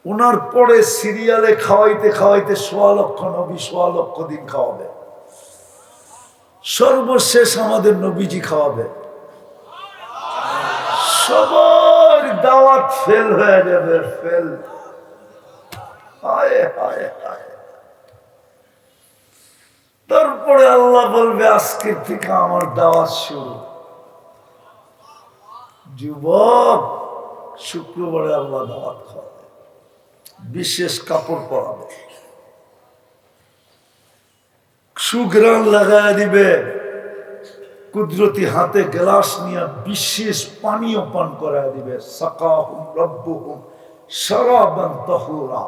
ওনার পরে সিরিয়ালে খাওয়াইতে খাওয়াইতে ১.৫ লক্ষ নবী ১.৫ লক্ষ দিন খাওয়াবে। সর্বশেষ আমাদের নবীজি খাওয়াবে। সবার দাওয়াত ফেল হয়ে যাবে, ফেল। হায় হায় হায়। তারপরে আল্লাহ বলবে আজকের থেকে আমার দাওয়াত শুরু। যুবক, শুক্রবারে আল্লাহ দাওয়াত খাওয়াবে, বিশেষ কাপড় পরাবে, সুঘ্রাণ লাগায় দিবে, কুদরতি হাতে গ্লাস নিয়ে বিশেষ পানীয় পান করায় দিবে। সাকাহুম রাব্বুহুম শারাবান তাহুরা।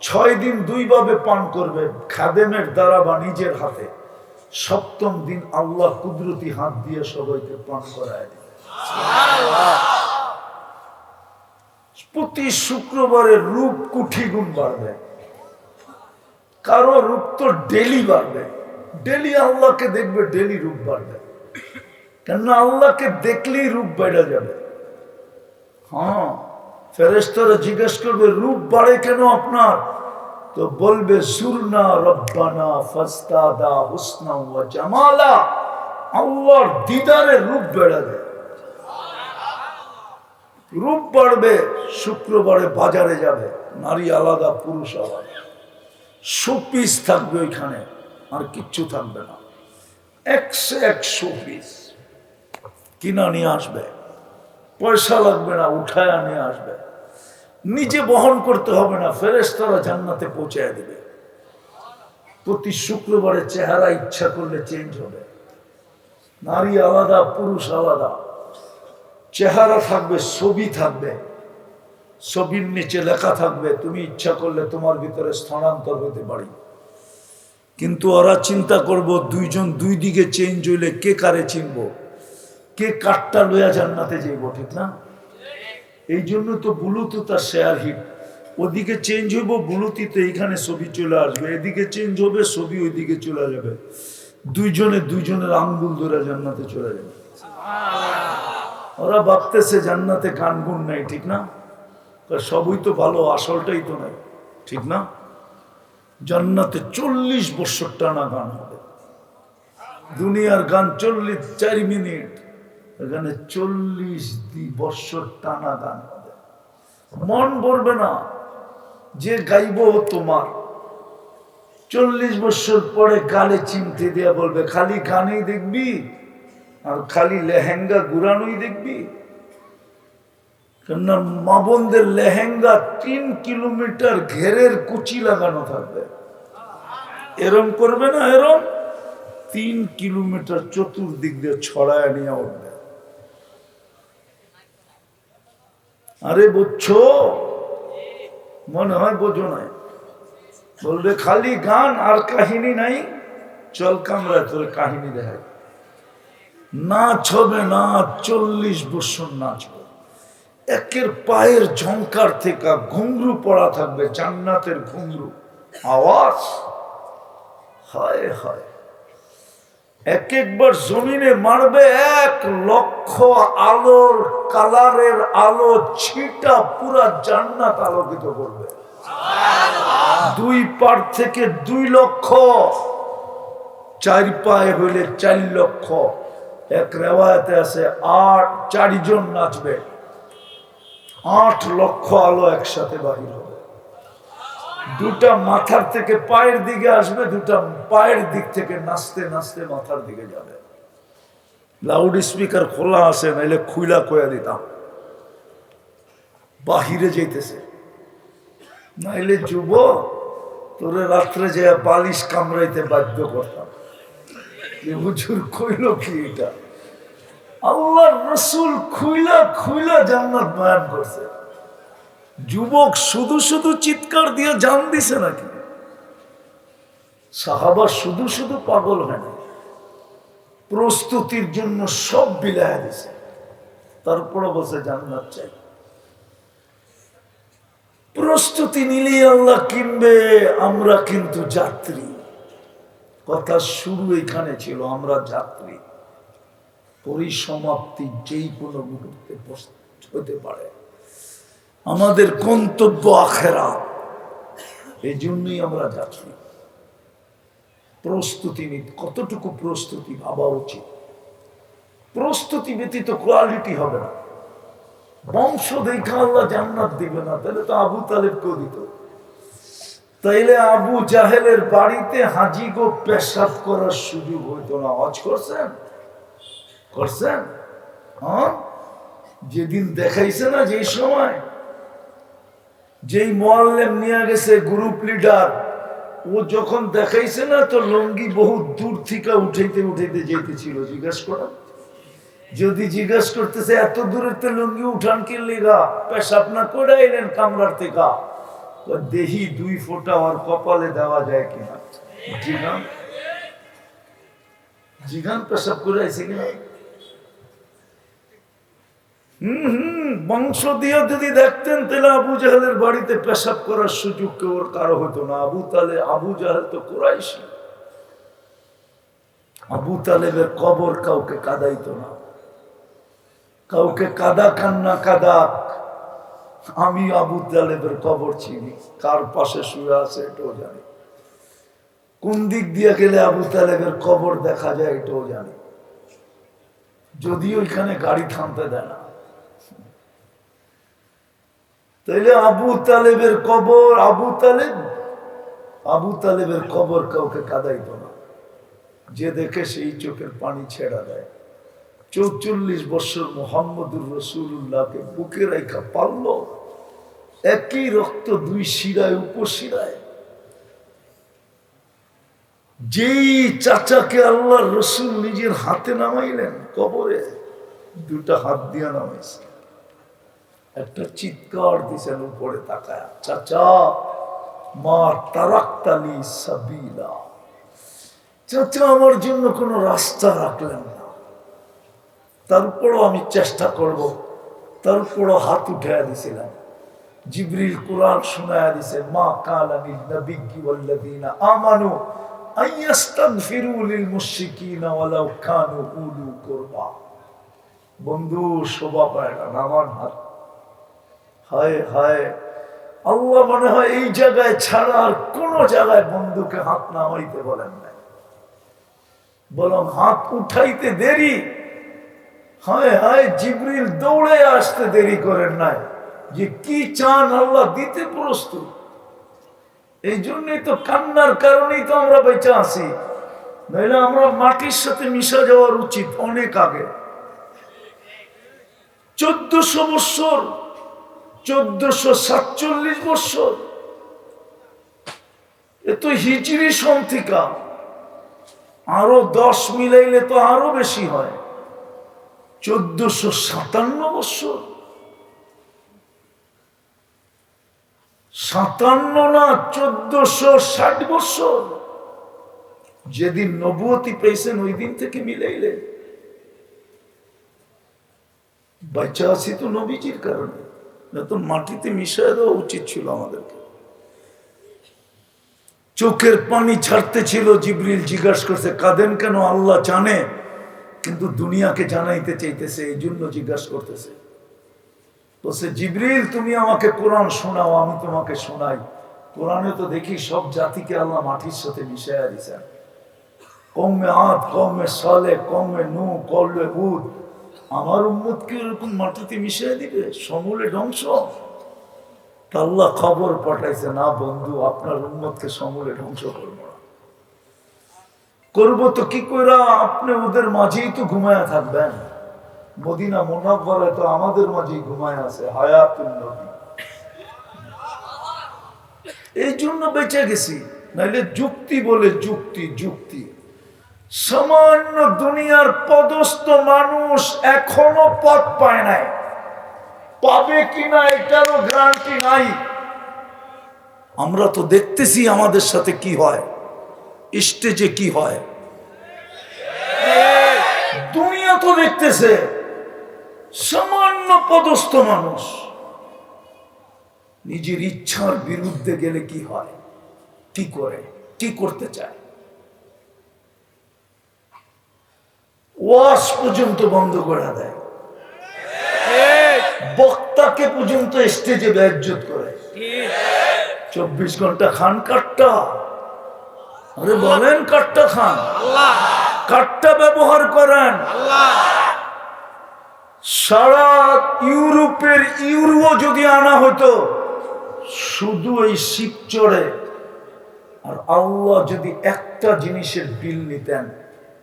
6 দিন 2 ভাবে পান করবে, খাদেমের দ্বারা বা নিজের হাতে। 7ম দিন আল্লাহ কুদরতি হাত দিয়ে সবাইকে পান করায় দিবে। প্রতি শুক্রবারে রূপ কোটি গুণ বাড়বে। কারো রূপ তো ডেলি বাড়বে, ডেলি আল্লাহকে দেখবে, ডেলি রূপ বাড়বে। কেননা আল্লাহকে দেখলেই রূপ বেড়ে যাবে। হ্যাঁ, ফেরেশতারা জিজ্ঞেস করবে রূপ বাড়ে কেন আপনার? তো বলবে সুরনা রব্বানা ফাস্তাদা হুসনা ওয়া জামালা। আল্লাহর দিদারে রূপ বেড়ে যায়, রূপ বাড়বে। শুক্রবারে বাজারে যাবে, নারী আলাদা পুরুষ আলাদা, শোপিস থাকবে ওইখানে, আর কিচ্ছু থাকবে না। 100 পিস কিনা নিয়ে আসবে, পয়সা লাগবে না, উঠায় নিয়ে আসবে, নিজে বহন করতে হবে না, ফেরেশতারা জান্নাতে পৌঁছায় দিবে। প্রতি শুক্রবারে চেহারা ইচ্ছা করলে চেঞ্জ হবে, নারী আলাদা পুরুষ আলাদা, চেহারা থাকবে, ছবি থাকবে, ছবির নিচে লেখা থাকবে, তুমি ইচ্ছা করলে তোমার ভিতরে স্থানান্তর হতে পারি। কিন্তু ওরা চিন্তা করব দুইজন দুই দিকে চেঞ্জ হইলে কে কারে চিনবো, কে কাঠটা লইয়া জান্নাতে যাইব, ঠিক না? এই জন্য তো ব্লুটুথ আর শেয়ার হিট, ওদিকে চেঞ্জ হইব ব্লুটুথে এইখানে ছবি চলে আসবে, এদিকে চেঞ্জ হবে ছবি ওইদিকে চলে যাবে, দুইজনের আঙ্গুল ধরে জান্নাতে চলে যাবে। ওরা ভাবতেছে জান্নাতে গান গুণ নাই, ঠিক না? সবই তো ভালো, আসলটাই তো নাই, ঠিক না? জান্নাতে 40 বছর টানা গান হবে। দুনিয়ার গান 4 মিনিট, এখানে 40 বছর টানা গান হবে। মন ভরবে না, যে গাইব তোমার 40 বছর পরে গালে চিমটে দিয়া বলবে খালি গানেই দেখবি আর খালি লেহেঙ্গা ঘুরানোই দেখবি। কেননা মা বোনদের লেহেঙ্গা 3 কিলোমিটার ঘেরের কুচি লাগানো থাকবে, এরম করবে না, এরম 3 কিলোমিটার চতুর্দিক দিয়ে ছড়ায় নিয়ে উঠবে। আরে বুঝছো? মনে হয় বোঝো নাই। বলবে খালি গান আর কাহিনী নাই, চল কামরায় তোর কাহিনী দেখায়। নাচ হবে না, 40 বছর নাচবে। একের পায়ের ঝংকার থেকে ঘুংরু পড়া থাকবে, জান্নাতের ঘুংরু আওয়াজ, হায় হায়। এক একবার জমিনে মারবে 1 লক্ষ আলোর কালারের আলো ছিটা পুরা জান্নাত আলোকিত করবে। 2 পার থেকে 2 লক্ষ, 4 পায়ে হইলে 4 লক্ষ। এক রেওয়ায়তে আছে 4 জন নাচবে, 8 লক্ষ আলো একসাথে বাহির হবে। 2টা মাথার থেকে পায়ের দিকে আসবে, 2টা পায়ের দিক থেকে নাচতে নাচতে মাথার দিকে যাবে। লাউড স্পিকার খোলা আছে, নাইলে খুইলা কয়া দিতাম। বাহিরে যাইতেছে, নাইলে যুবক তোরে রাত্রে যে বালিশ কামড়াইতে বাধ্য করতাম। হুজুর কইল কি এটা? আল্লাহর রাসূল খুইলা খুইলা জান্নাত বয়ান করছে। যুবক শুধু শুধু চিৎকার দিয়ে জান দিছে নাকি? সাহাবা শুধু শুধু পাগল হয় না, প্রস্তুতির জন্য সব বিলায় দিছে, তারপরে বসে জান্নাত চাই। প্রস্তুতি নিলেই আল্লাহ কিনবে। আমরা কিন্তু যাত্রী। কথা শুরু এখানে ছিল, আমরা যাত্রী, পরিসমাপ্তি যেই কোনো মুহূর্তে হতে পারে। আমাদের গন্তব্য আখিরাত, এই জন্যই আমরা যাচ্ছি। প্রস্তুতি নিতে কতটুকু প্রস্তুতি ভাবা উচিত। প্রস্তুতি ব্যতীত কোয়ালিটি হবে না। বংশ দেখা আল্লাহ জান্নাত দিবে না, তাহলে তো আবু তালেবকেও দিত। তাইলে আবু জাহেলের বাড়িতে হাজি গো পেশাব করার সুযোগ হইতো না। হজ করছেন? করছেন? হ্যাঁ, যেদিন দেখাইছে না, যেই সময় যেই মুআল্লিম নিয়ে গেছে গ্রুপ লিডার, ও যখন দেখাইছে না, তো লঙ্গি বহুত দূর থেকে উঠাইতে উঠাইতে যেতেছিল। জিজ্ঞাসা করা, যদি জিজ্ঞাসা করতেছে এত দূরের তো লঙ্গি উঠান কি লেগা, পেশাব না করে আইলেন কামরার থেকে? দেহি 2 ফোঁটা আর কপালে দেওয়া যায় কিনা। জিগান জিগান পেশাব করে আইছে কিনা। বংশ দিয়ে যদি দেখতেন, তাহলে আবু জাহেলের বাড়িতে পেশাব করার সুযোগ কেউ কারো হতো না। আবু জাহেল তো কুরাইশি। আবু তালেবের কবর কাউকে কাদাইতো না। কাউকে কাদা কান্না কাদাক, আমি আবু তালেবের কবর চিনি, কার পাশে শুয়ে আছে এটাও জানি, কোন দিক দিয়ে গেলে আবু তালেবের কবর দেখা যায় এটাও জানি, যদিও এখানে গাড়ি থামতে দেয় না। তাইলে আবু তালেবের কবর, আবু তালেবের কবর কাউকে কাদাইতো না। যে দেখে সেই চোখের পানি ছেড়া দেয়। ৪৪ বছর মুহাম্মদুর রাসূলুল্লাহকে বুকে রেখা পারল, একই রক্ত দুই শিরায় উপশিরায়। যেই চাচাকে আল্লাহর রসুল নিজের হাতে নামাইলেন কবরে, দুটা হাত দিয়া নামাইছে, একটা চিৎকার দিছেন উপরে তাকায়, চাচা মা তারাক্তালি সাবিলা, চাচা আমার জন্য কোনো রাস্তা রাখলেন না, তারপরও আমি চেষ্টা করব। তারপরও হাত উঠাইয়া দিছিলাম। জিবরিল কুরআন শোনায়া দিছে, মা কালা লিন নাবিয়্যি ওয়াল্লাযীনা আমানু আইয়াস্তাগফিরু লিল মুশরিকিনা ওয়ালাউ কানু উলু কুরবা। বন্ধু শোভা পায় না আমার হাত। হায় হায়, আল্লাহ মনে হয় এই জায়গায় ছাড়া আর কোন জায়গায় বন্ধুকে হাত নামাইতে বলেন নাই, বরং হাত উঠাইতে দেরি। হায় হায়, জিবরিল দৌড়ে আসতে দেরি করেন নাই, যে কি চান আল্লাহ দিতে প্রস্তুত। এই জন্যই তো কান্নার কারণেই তো আমরা বেঁচে আছি, নইলে আমরা মাটির সাথে মিশা যাওয়ার উচিত অনেক আগে। 1400 বৎসর, 1447 বৎসর, এ তো হিজরি সন থেকে, আরো 10 মিলাইলে তো আরো বেশি হয়, 1457 বৎসর। 57 না, 1460 বৎসর। যেদিন নবুয়তি পেয়েছেন ওই দিন থেকে মিলাইলে বাচ্চা আছি তো নবীজির কারণে, না তো মাটিতে মিশিয়ে দেওয়া উচিত ছিল আমাদেরকে। চোখের পানি ছাড়তে ছিল। জিবরিল জিজ্ঞাসা করছে, কাঁদেন কেন? আল্লাহ জানে, কিন্তু দুনিয়াকে জানাইতে চাইতেছে, এই জন্য জিজ্ঞাসা করতেছে। বলছে, জিবরিল তুমি আমাকে কোরআন শোনাও, আমি তোমাকে শোনাই। কোরআনে তো দেখি সব জাতিকে আল্লাহ মাটির সাথে মিশাইয়া দিয়েছেন। কওমে আদ, কওমে সালেহ, কওমে নূহ, কওমে হুদ। আমার উম্মতকে এরকম মাটিতে মিশিয়ে দিবে, সমূলে ধ্বংস? আল্লাহ খবর পাঠাইছে, না বন্ধু, আপনার উম্মতকে সমূলে ধ্বংস করবো না। করবো তো কি করে? আপনি ওদের মাঝেই তো ঘুমায়া থাকবেন। মদিনা মুনাওয়ারায় তো আমাদের মাঝেই ঘুমায় আছে হায়াতুন নবী। এই জন্য বেঁচে গেছি, নাইলে যুক্তি বলে যুক্তি যুক্তি। সামান্য দুনিয়ার পদস্থ মানুষ এখনো পথ পায় নাই, পাবে কিনা এটারও গ্যারান্টি নাই। আমরা তো দেখতেছি আমাদের সাথে কি হয়, স্টেজে কি হয়, দুনিয়া তো দেখতেছে। সামান্য পদস্থ মানুষ নিজের ইচ্ছার বিরুদ্ধে গেলে কি হয়, কি করে, কি করতে চায়, ওয়াজ পর্যন্ত বন্ধ করে দেয়, বক্তাকে পর্যন্ত স্টেজে বেইজ্জত করে। 24 ঘন্টা খান কাটটা। আরে বলেন কাটটা খান, কাটটা ব্যবহার করেন। সারা ইউরোপের ইউরো যদি আনা হতো শুধু এই শিবচরে, আর আল্লাহ যদি একটা জিনিসের বিল নিতেন,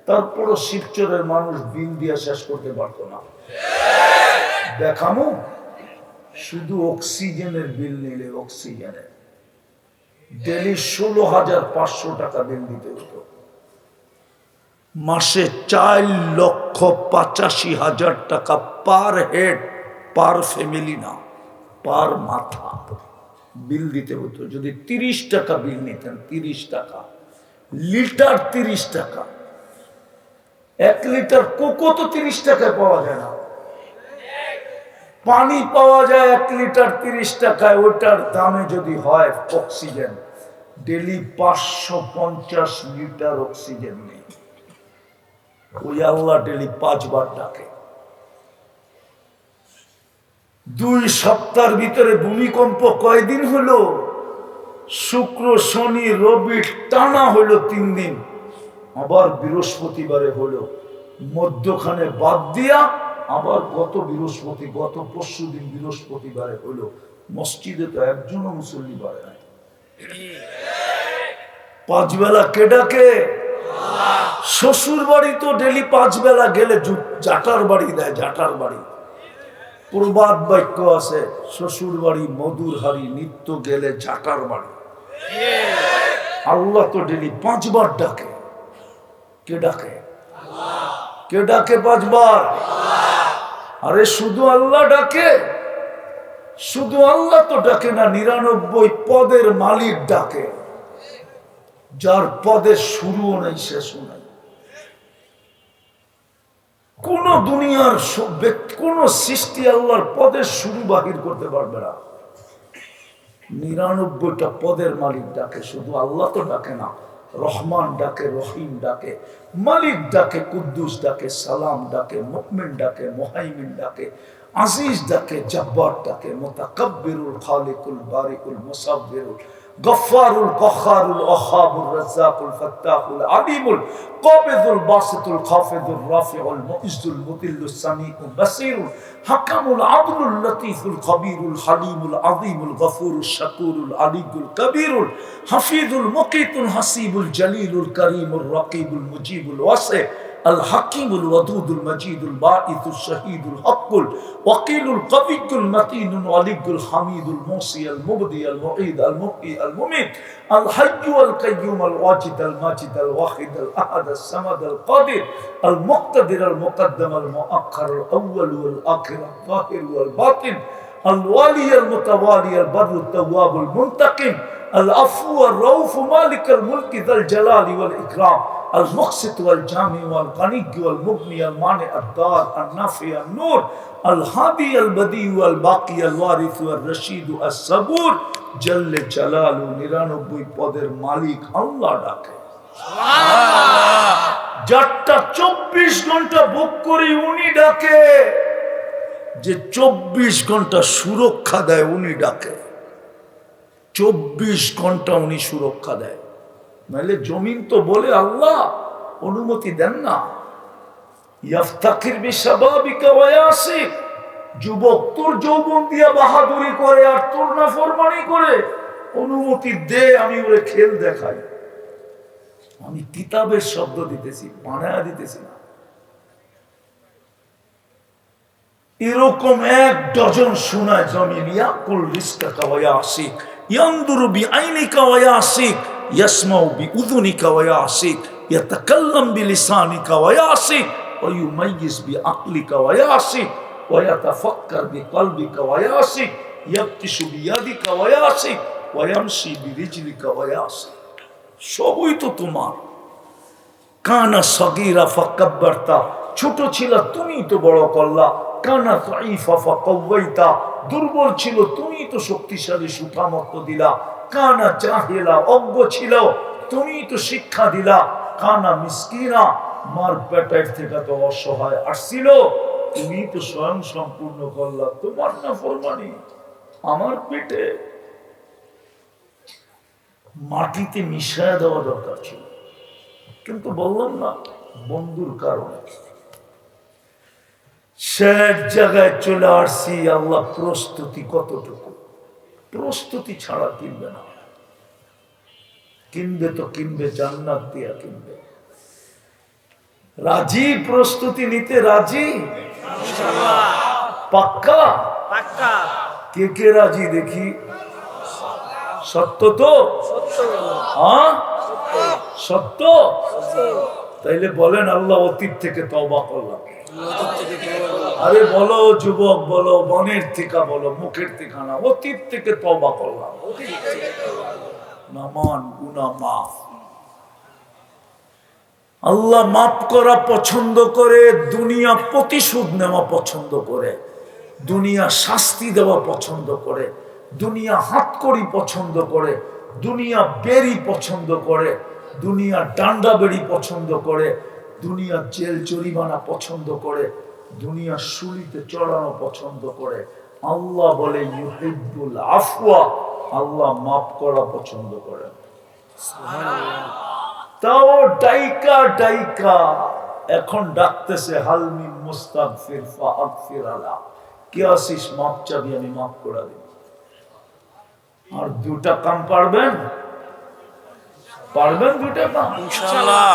তারপরও শিবচরের মানুষ বিল দিয়ে শেষ করতে পারত না। দেখামো, শুধু অক্সিজেনের বিল নিলে, অক্সিজেনের ডেলি 16,500 টাকা বিল দিতে হতো। মাসে 4,85,000 টাকা পার হেড, পার ফ্যামিলি না, পার মাথা বিল দিতে হতো। যদি 30 টাকা বিল নিতেন, 30 টাকা লিটার, 30 টাকা। 1 লিটার কোকো তো 30 টাকায় পাওয়া যায় না, পানি পাওয়া যায় 1 লিটার 30 টাকায়। ওটার দামে যদি হয় অক্সিজেন, ডেলি 550 লিটার অক্সিজেন নেই। ওই আল্লাহ ডেলি 5 বার ডাকে। 2 সপ্তাহের ভিতরে ভূমিকম্প কয়দিন হলো? শুক্র, শনি, রবি টানা হলো 3 দিন, আবার বৃহস্পতিবারে হলো। মধ্যখানে বাদ দিয়া আবার গত বৃহস্পতি, গত পরশু দিন বৃহস্পতিবারে হলো। মসজিদে তো একজনও মুসল্লি বাড়ে নাই। 5 বেলা কে ডাকে? শ্বশুর বাড়ি তো ডেলি 5 বেলা গেলে জাটার বাড়ি দেয়, জাটার বাড়ি। প্রবাদ বাক্য আছে, শ্বশুর বাড়ি মধুর হাড়ি, নিত্য গেলে জাটার বাড়ি। আল্লাহ তো ডেলি 5 বার ডাকে। কে ডাকে? কে ডাকে 5 বার? আরে শুধু আল্লাহ ডাকে? শুধু আল্লাহ তো ডাকে না, 99 পদের মালিক ডাকে, যার পদের শুরুও নেই শেষও নাই। কোন দুনিয়ার কোন সৃষ্টি আল্লাহর পদের শুরু বাহির করতে পারবে না। 99টা পদের মালিক ডাকে, শুধু আল্লাহ তো ডাকে না। রহমান ডাকে, রহিম ডাকে, মালিক ডাকে, কুদ্দুস ডাকে, সালাম ডাকে, মুমিন ডাকে, মুহাইমিন ডাকে, আজিজ ডাকে, জব্বার ডাকে, মুতাকাব্বিরুল খালিকুল বারিকুল মুসাব্বিরুল গফফারুল কখারুল ওয়াহাবুর রাজ্জাকুল ফাত্তাহুল আলিমুল কাবিদুল বাসিতুল খাফিদুর রাফিউল মুইজ্জুল মুদিল্লুস সামিউল বাসীরুল হাকামুল আদলুল লতীফুল খবীরুল হালিমুল আযীমুল গফুরুশ শাকুরুল আলিয়ুল কবীরুল হাফিজুল মুকিতুল হাসিবুল জলিলুল করিমুর রাকিবুল মুজিবুল ওয়াসি আল হাকিমুল ওয়াদুদুল মজিদুল বাঈসুল শহীদুল হকুল ওয়াকিলুল কবিয়ুল মতিনুল আলিয়ুল হামিদুল মুসি আল মুবদি আল মুঈদ আল মুহয়ি আল মুমীত আল হাইয়্যু আল কাইয়্যুম আল ওয়াজিদ আল মাজিদ আল ওয়াহিদ আল আহাদ আল সামাদ আল কাদির আল মুক্তাদির আল মুকদ্দম আল মুআক্খার আল আউয়াল ওয়াল আখির আল যাহির ওয়াল বাতিন আল ওয়ালি আল মুতাওয়ালি আল বাররু তাওয়াব আল মুনতাকিম আল আফু আর রাউফ মালিক আল মুলক যাল জালালি ওয়াল ইকরাম المقسط والجامع والغني والمغني المانع الدار النافع النور الهادي البديع والباقي الوارث والرشيد الصبور جل جلاله 99 পদের মালিক আল্লাহ ডাকে। সুবহানাল্লাহ। যারটা 24 ঘন্টা বুক করি উনি ডাকে, যে 24 ঘন্টা সুরক্ষা দেয় উনি ডাকে। 24 ঘন্টা উনি সুরক্ষা দেয়, নাহলে জমিন তো বলে আল্লাহ অনুমতি দেন না। ইফতাকির বিশাবাবিকা ওয়া ইয়াসিক, যুবক তোর যৌবন দিয়া বাহাদুরি করে আর তোর নাফরমানি করে, অনুমতি দে আমি ওরে খেল দেখাই। আমি কিতাবের শব্দ দিতেছি, বানায়া দিতেছি না। এরকম 1 ডজন শোনায় জমিন। ইয়াকুল রিজকাকা ওয়া ইয়াসিক, ইয়ানদুরু বিআইনিকা ওয়া ইয়াসিক, ইয়াসমাউ বিউযুনিকা ওয়া ইয়াসিক, ইয়াতাকাল্লাম বিলিসানিকা ওয়া ইয়াসিক, ওয়া ইউমাইয়িজ বিআকলিকা ওয়া ইয়াসিক, ওয়া ইয়াতাফাক্কার বিকলবিকা ওয়া ইয়াসিক, ইয়াবতিশু বিয়াদিকা ওয়া ইয়াসিক, ওয়া ইয়ামশি বিরিজলিকা ওয়া ইয়াসিক। সবই তো তোমার। কানা সগীরা ফাকাব্বারতা, ছোট ছিল তুমি তো বড় করলা। কানা যায়ীফা ফাকাওয়াইতা, দুর্বল ছিল তুমি তো শক্তিশালী সুঠামত্ব দিলা। কানা জাহিলা, অজ্ঞ ছিল তুমি তো শিক্ষা দিলা। কানা মিসকিনা, মার পেটের থেকে তো অসহায় আসছিল, তুমি তো স্বয়ং সম্পূর্ণ করলা। তোমার না ফরমানি আমার পেটে মাটিতে মিশায় দেওয়া দরকার ছিল, কিন্তু বললাম না বন্ধুর কারণে শেষ জায়গায় চলে আসছি। আল্লাহ প্রস্তুতি কতটুকু? প্রস্তুতি ছাড়া কিনবে না। কিনবে তো কিনবে জান্নাত দিয়া কিনবে। রাজি? প্রস্তুতি নিতে রাজি? পাক্কা? পাক্কা। কে কে রাজি দেখি? সত্য তো? হ্যাঁ সত্য। তাইলে বলেন আল্লাহ অতীত থেকে তওবা করলাম। আরে বলো যুবক, বলো মনের থেকে, বলো মুখের থেকে না, অতীত থেকে তওবা করলাম। নামান গুনাহ মাফ। আল্লাহ মাফ করা পছন্দ করে, দুনিয়া প্রতিশোধ নেওয়া পছন্দ করে, দুনিয়া শাস্তি দেওয়া পছন্দ করে, দুনিয়া হাতকড়ি পছন্দ করে, দুনিয়া বেরি পছন্দ করে, দুনিয়া ডান্ডা বেরি পছন্দ করে, দুনিয়া জেল জরিমানা পছন্দ করে, দুনিয়া শুলিতে চড়ানো পছন্দ করে। আল্লাহ বলে ইউহিব্বুল আফওয়া, আল্লাহ মাফ করা পছন্দ করে। তাও ডাইকা ডাইকা এখন ডাকতেছে হালমি মুস্তাগফির ফাগফির আলা, কে আসিস মাপ চাবি আমি মাফ করে দেব। আর 2টা কাম পারবেন? পারবেন 2টা কাম ইনশাআল্লাহ?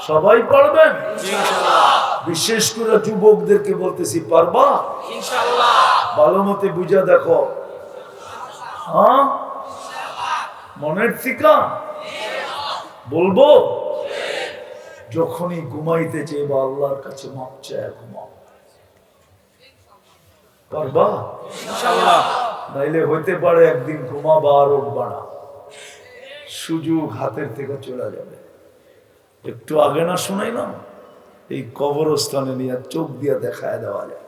সবাই পারবেন বিশেষ করে যুবকদেরকে বলতেছি, পারবা ভালো মতে বুঝা দেখো। হ্যাঁ, মনের ঠিকা বলবো। যখনই ঘুমাইতে চেয়ে বা আল্লাহর কাছে মাপ চায় ঘুমাও। পারবা? নাইলে হইতে পারে একদিন ঘুমাবা আর উঠবা না, সুযোগ হাতের থেকে চলে যাবে। একটু আগে না শুনাইলাম, এই কবরস্থানে নিয়ে চোখ দিয়ে দেখায় দেওয়া যায়।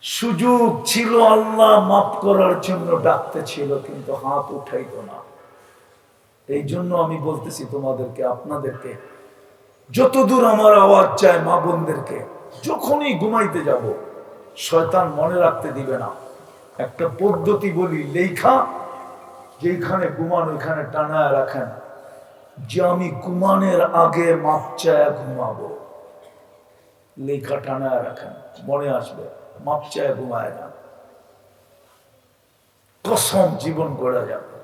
সুযোগ ছিল, আল্লাহ মাফ করার জন্য ডাকতে ছিল, কিন্তু হাত উঠাইতো না। এই জন্য আমি বলতেছি তোমাদেরকে, আপনাদেরকে, যতদূর আমার আওয়াজ চায় মা বোনদেরকে, যখনই ঘুমাইতে যাব শয়তান মনে রাখতে দিবে না। একটা পদ্ধতি বলি, লেখা যেখানে ঘুমান ওইখানে টানায় রাখেন যে আমি ঘুমানোর আগে মাপ চায় ঘুমাবো। লেখা টানায় রাখেন, মনে আসবে, মাপ চায় ঘুমায় যান। কসম জীবন গড়া যাবে।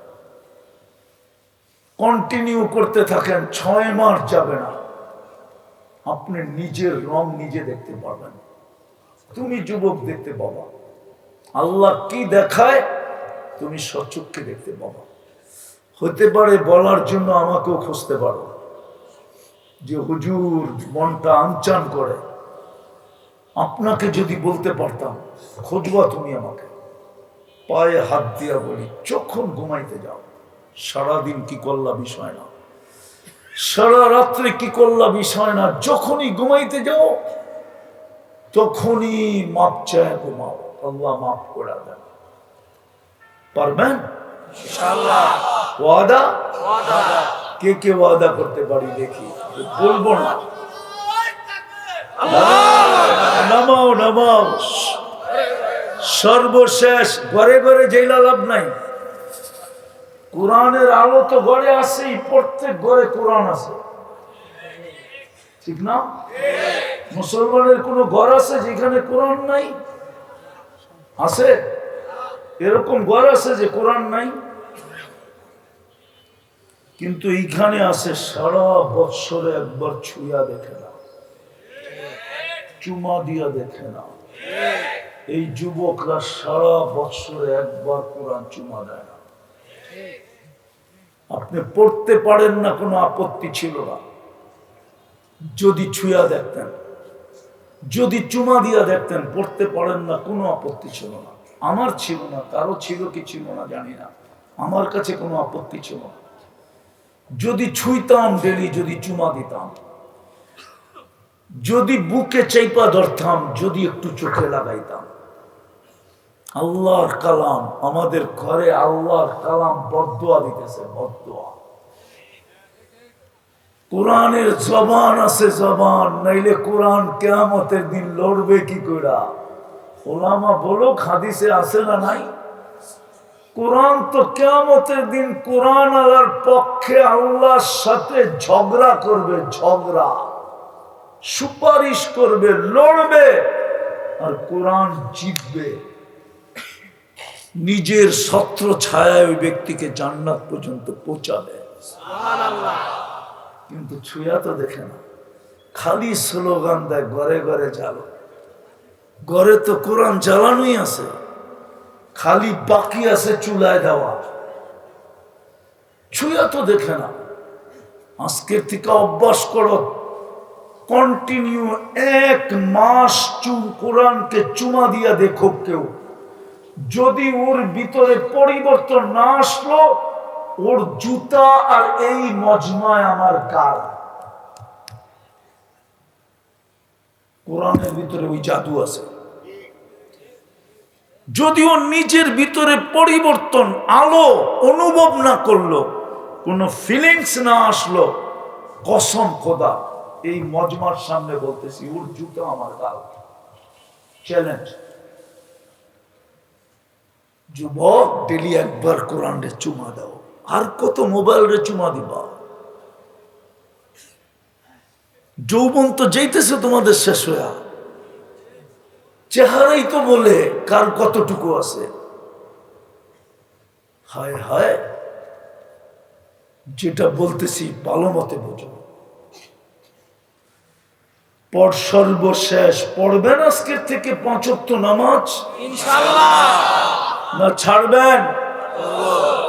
কন্টিনিউ করতে থাকেন, 6 মাস যাবে না, আপনি নিজের রং নিজে দেখতে পারবেন। তুমি যুবক দেখতে পাবা, আল্লাহ কি দেখায় তুমি সচক্ষে দেখতে পাবা। হতে পারে বলার জন্য আমাকেও খুঁজতে পারো যে হুজুর মনটা আনচান করে। আপনাকে যদি বলতে পারতাম, খুঁজবা তুমি আমাকে, পায়ে হাত দিয়া বলি, যখন ঘুমাইতে যাও সারাদিন কি করলা বিষয় না, সারা রাত্রে কি করলা বিষয় না, যখনই ঘুমাইতে যাও তখনই মাপ চায় ঘুমাও, আল্লাহ মাফ করে দেন। পারবেন ইনশাআল্লাহ? ওয়াদা? কে কে ওয়াদা করতে পারি দেখি, বলবো না। নামাও নামাও। সর্বশেষ, ঘরে ঘরে জেলা লাভ নাই। কোরআনের আলো তো ঘরে আছেই, প্রত্যেক ঘরে কোরআন আছে, ঠিক না? মুসলমানের কোন ঘর আছে যেখানে কোরআন নাই? আছে? এরকম ঘর আছে যে কোরআন নাই? কিন্তু এইখানে আছে, সারা বৎসরে একবার ছুঁয়া দেখে না, চুমা দিয়া দেখে না। এই যুবকরা সারা বৎসরে একবার কোরআন চুমা দেয় না। আপনি পড়তে পারেন না, কোনো আপত্তি ছিল না যদি ছুঁয়া দেখতেন, যদি চুমা দিয়া দেখতেন। পড়তে পারেন না, কোনো আপত্তি ছিল না। আমার ছিল না, কারো ছিল কি ছিল না জানি না, আমার কাছে কোনো আপত্তি ছিল না। যদি ছুঁইতাম ডেলি, যদি চুমা দিতাম, যদি বুকে চেপা ধরতাম, যদি একটু চোখে লাগাইতাম। আল্লাহর কালাম, আমাদের ঘরে আল্লাহর কালাম বদদুয়া দিতেছে, বদদুয়া। কোরআনের জবান আছে, জবান, নাইলে কোরআন কিয়ামতের দিন লড়বে কি কইরা? ওলামা বলো, হাদিসে আছে না নাই? কোরআন তো কিয়ামতের দিন কোরআন আল্লাহর পক্ষে আল্লাহর সাথে ঝগড়া করবে, ঝগড়া, সুপারিশ করবে, লড়বে, আর কোরআন জিতবে। নিজের ছত্র ছায়া ওই ব্যক্তিকে জান্নাত পর্যন্ত পৌঁছাবে। সুবহানাল্লাহ। কিন্তু ছুঁয়া তো দেখে না, খালি স্লোগান দেয়, ঘরে ঘরে জ্বালো। ঘরে তো কোরআন জ্বালানোই আছে, খালি বাকি আছে চুলায় দেওয়া। ছুঁয়া তো দেখে না। আজকের থেকে অভ্যাস করো, কন্টিনিউ 1 মাস কোরআনকে চুমা দিয়া দেখো কেউ, যদি ওর ভিতরে পরিবর্তন না আসলো, ওর জুতা আর এই মজমায় আমার কাল। কোরআনের ভিতরে ওই জাদু আছে। যদি ওর নিজের ভিতরে পরিবর্তন, আলো অনুভব না করলো, কোনো ফিলিংস না আসলো, কসম খোদা, এই মজমার সামনে বলতেছি, ওর জুতা আমার কাল। চ্যালেঞ্জ। যুবক, ডেলি একবার কোরআন রে চুমা দাও, আর কত মোবাইল রে চুমা দিবা? যৌবন তো যেতেছে তোমাদের শেষ হইয়া, চেহারাই তো বলে কার কতটুকু আছে। হায় হায়, যেটা বলতেছি ভালো মতে বুঝো। পর সর্বশেষ পড়বেন আজকের থেকে 5 ওয়াক্ত নামাজ ইনশাআল্লাহ, না ছাড়বেন?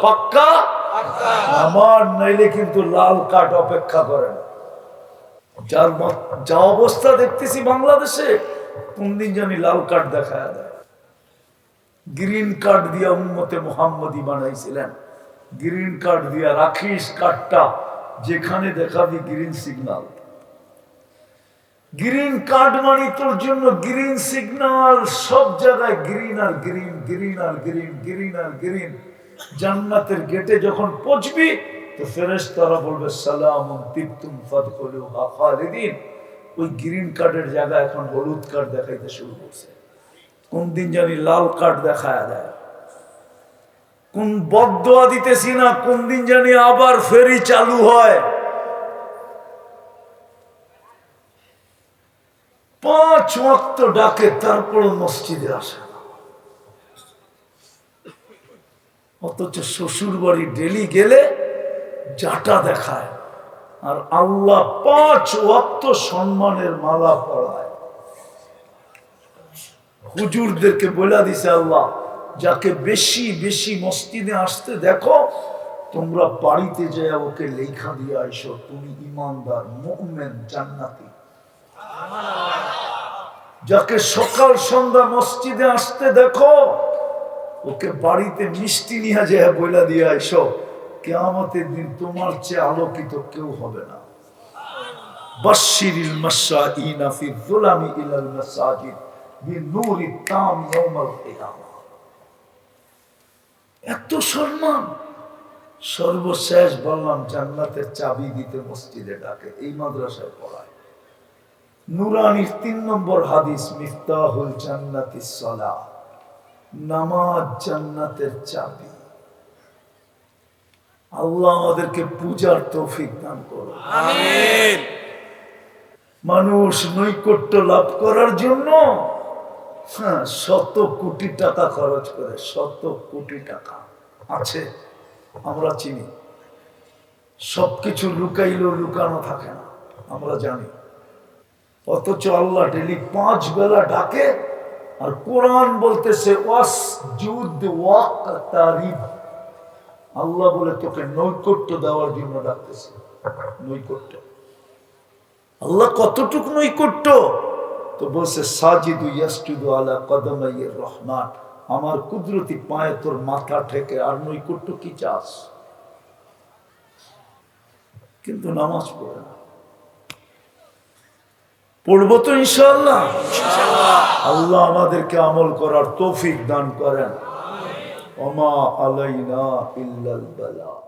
পাক্কা? আমার নাইলে কিন্তু লাল কার্ড অপেক্ষা করেন। যা অবস্থা দেখতেছি বাংলাদেশে, কোন দিন জানি লাল কার্ড দেখা দেয়। গ্রিন কার্ড দিয়া উম্মতে মুহাম্মদী বানাইছিলেন, গ্রিন কার্ড দিয়া রাখিস কার্ডটা যেখানে দেখাবি গ্রিন সিগন্যাল। গ্রিন কার্ড মানে তোর জন্য গ্রিন সিগন্যাল, সব জায়গায় গ্রিন আর গ্রিন, গ্রিন আর গ্রিন, গ্রিন আর গ্রিন। জান্নাতের গেটে যখন পৌঁছবি তো ফেরেশতারা বলবে সালামুন তিবতুম ফাদখুলুহা খালিদিন। ওই গ্রিন কার্ডের জায়গায় এখন হলুদ কার্ড দেখাইতে শুরু করছে। কোন দিন জানি লাল কার্ড দেখায় দেয়। কোন বদদোয়া দিতেছি না, কোন দিন জানি আবার ফেরি চালু হয়। 5 ওয়াক্ত ডাকে, তারপর মসজিদে আসে না। অথচ শ্বশুর বাড়ি ডেলি গেলে জাটা দেখায়, আর আল্লাহ 5 ওয়াক্ত সম্মানের মালা পড়ায়। হুজুরদেরকে বলে দিছে আল্লাহ, যাকে বেশি বেশি মসজিদে আসতে দেখো, তোমরা বাড়িতে যায় ওকে লেখা দিয়ে আইসো, তুমি ইমানদার মুমিন জান্নাতি। যাকে সকাল সন্ধ্যা মসজিদে আসতে দেখো, ওকে বাড়িতে মিষ্টি নিয়ে যায় বইলা দিয়ে আইসো, কিয়ামতের দিন তোমার চেয়ে আলোকিত কেউ হবে না। বাশশিরিল মাশাঈনা ফি যুলামি ইলাল মাসাজিদ বিনূরি তাম ইয়াউমাল কিয়ামা। এত সম্মান। সর্বশেষ বললাম জান্নাতের চাবি দিতে মসজিদে ডাকে, এই মাদ্রাসায় পড়ায়। নুরানির 3 নম্বর হাদিস, মিফতাহুল জান্নাতিস সালাহ, নামাজ জান্নাতের চাবি। আল্লাহ আমাদেরকে পূজার তৌফিক দান করুন, আমিন। মানুষ নৈকট্য লাভ করার জন্য 100 কোটি টাকা খরচ করে, 100 কোটি টাকা আছে, আমরা চিনি। সবকিছু লুকাইলেও লুকানো থাকে না, আমরা জানি। অথচ আল্লাহ ডেলি 5 বেলা ডাকে, আর কোরআন বলতেছে ওয়াসজুদ ওয়াক্তারিব। আল্লাহ বলে তোকে নৈকট্য দেওয়ার জন্য ডাকতেছে। নৈকট্য আল্লাহ কতটুকু নৈকট্য, তো বলছে সাজিদু ইয়াসজুদু আলা কদমাইর রহমান, আমার কুদরতি পায়ে তোর মাথা ঠেকে, আর নৈকট্য কি চাস? কিন্তু নামাজ পড়ে না। পড়বো তো ইনশাআল্লাহ। আল্লাহ আমাদেরকে আমল করার তৌফিক দান করেন। ওমা আলাইনা ইল্লাল বালাগ।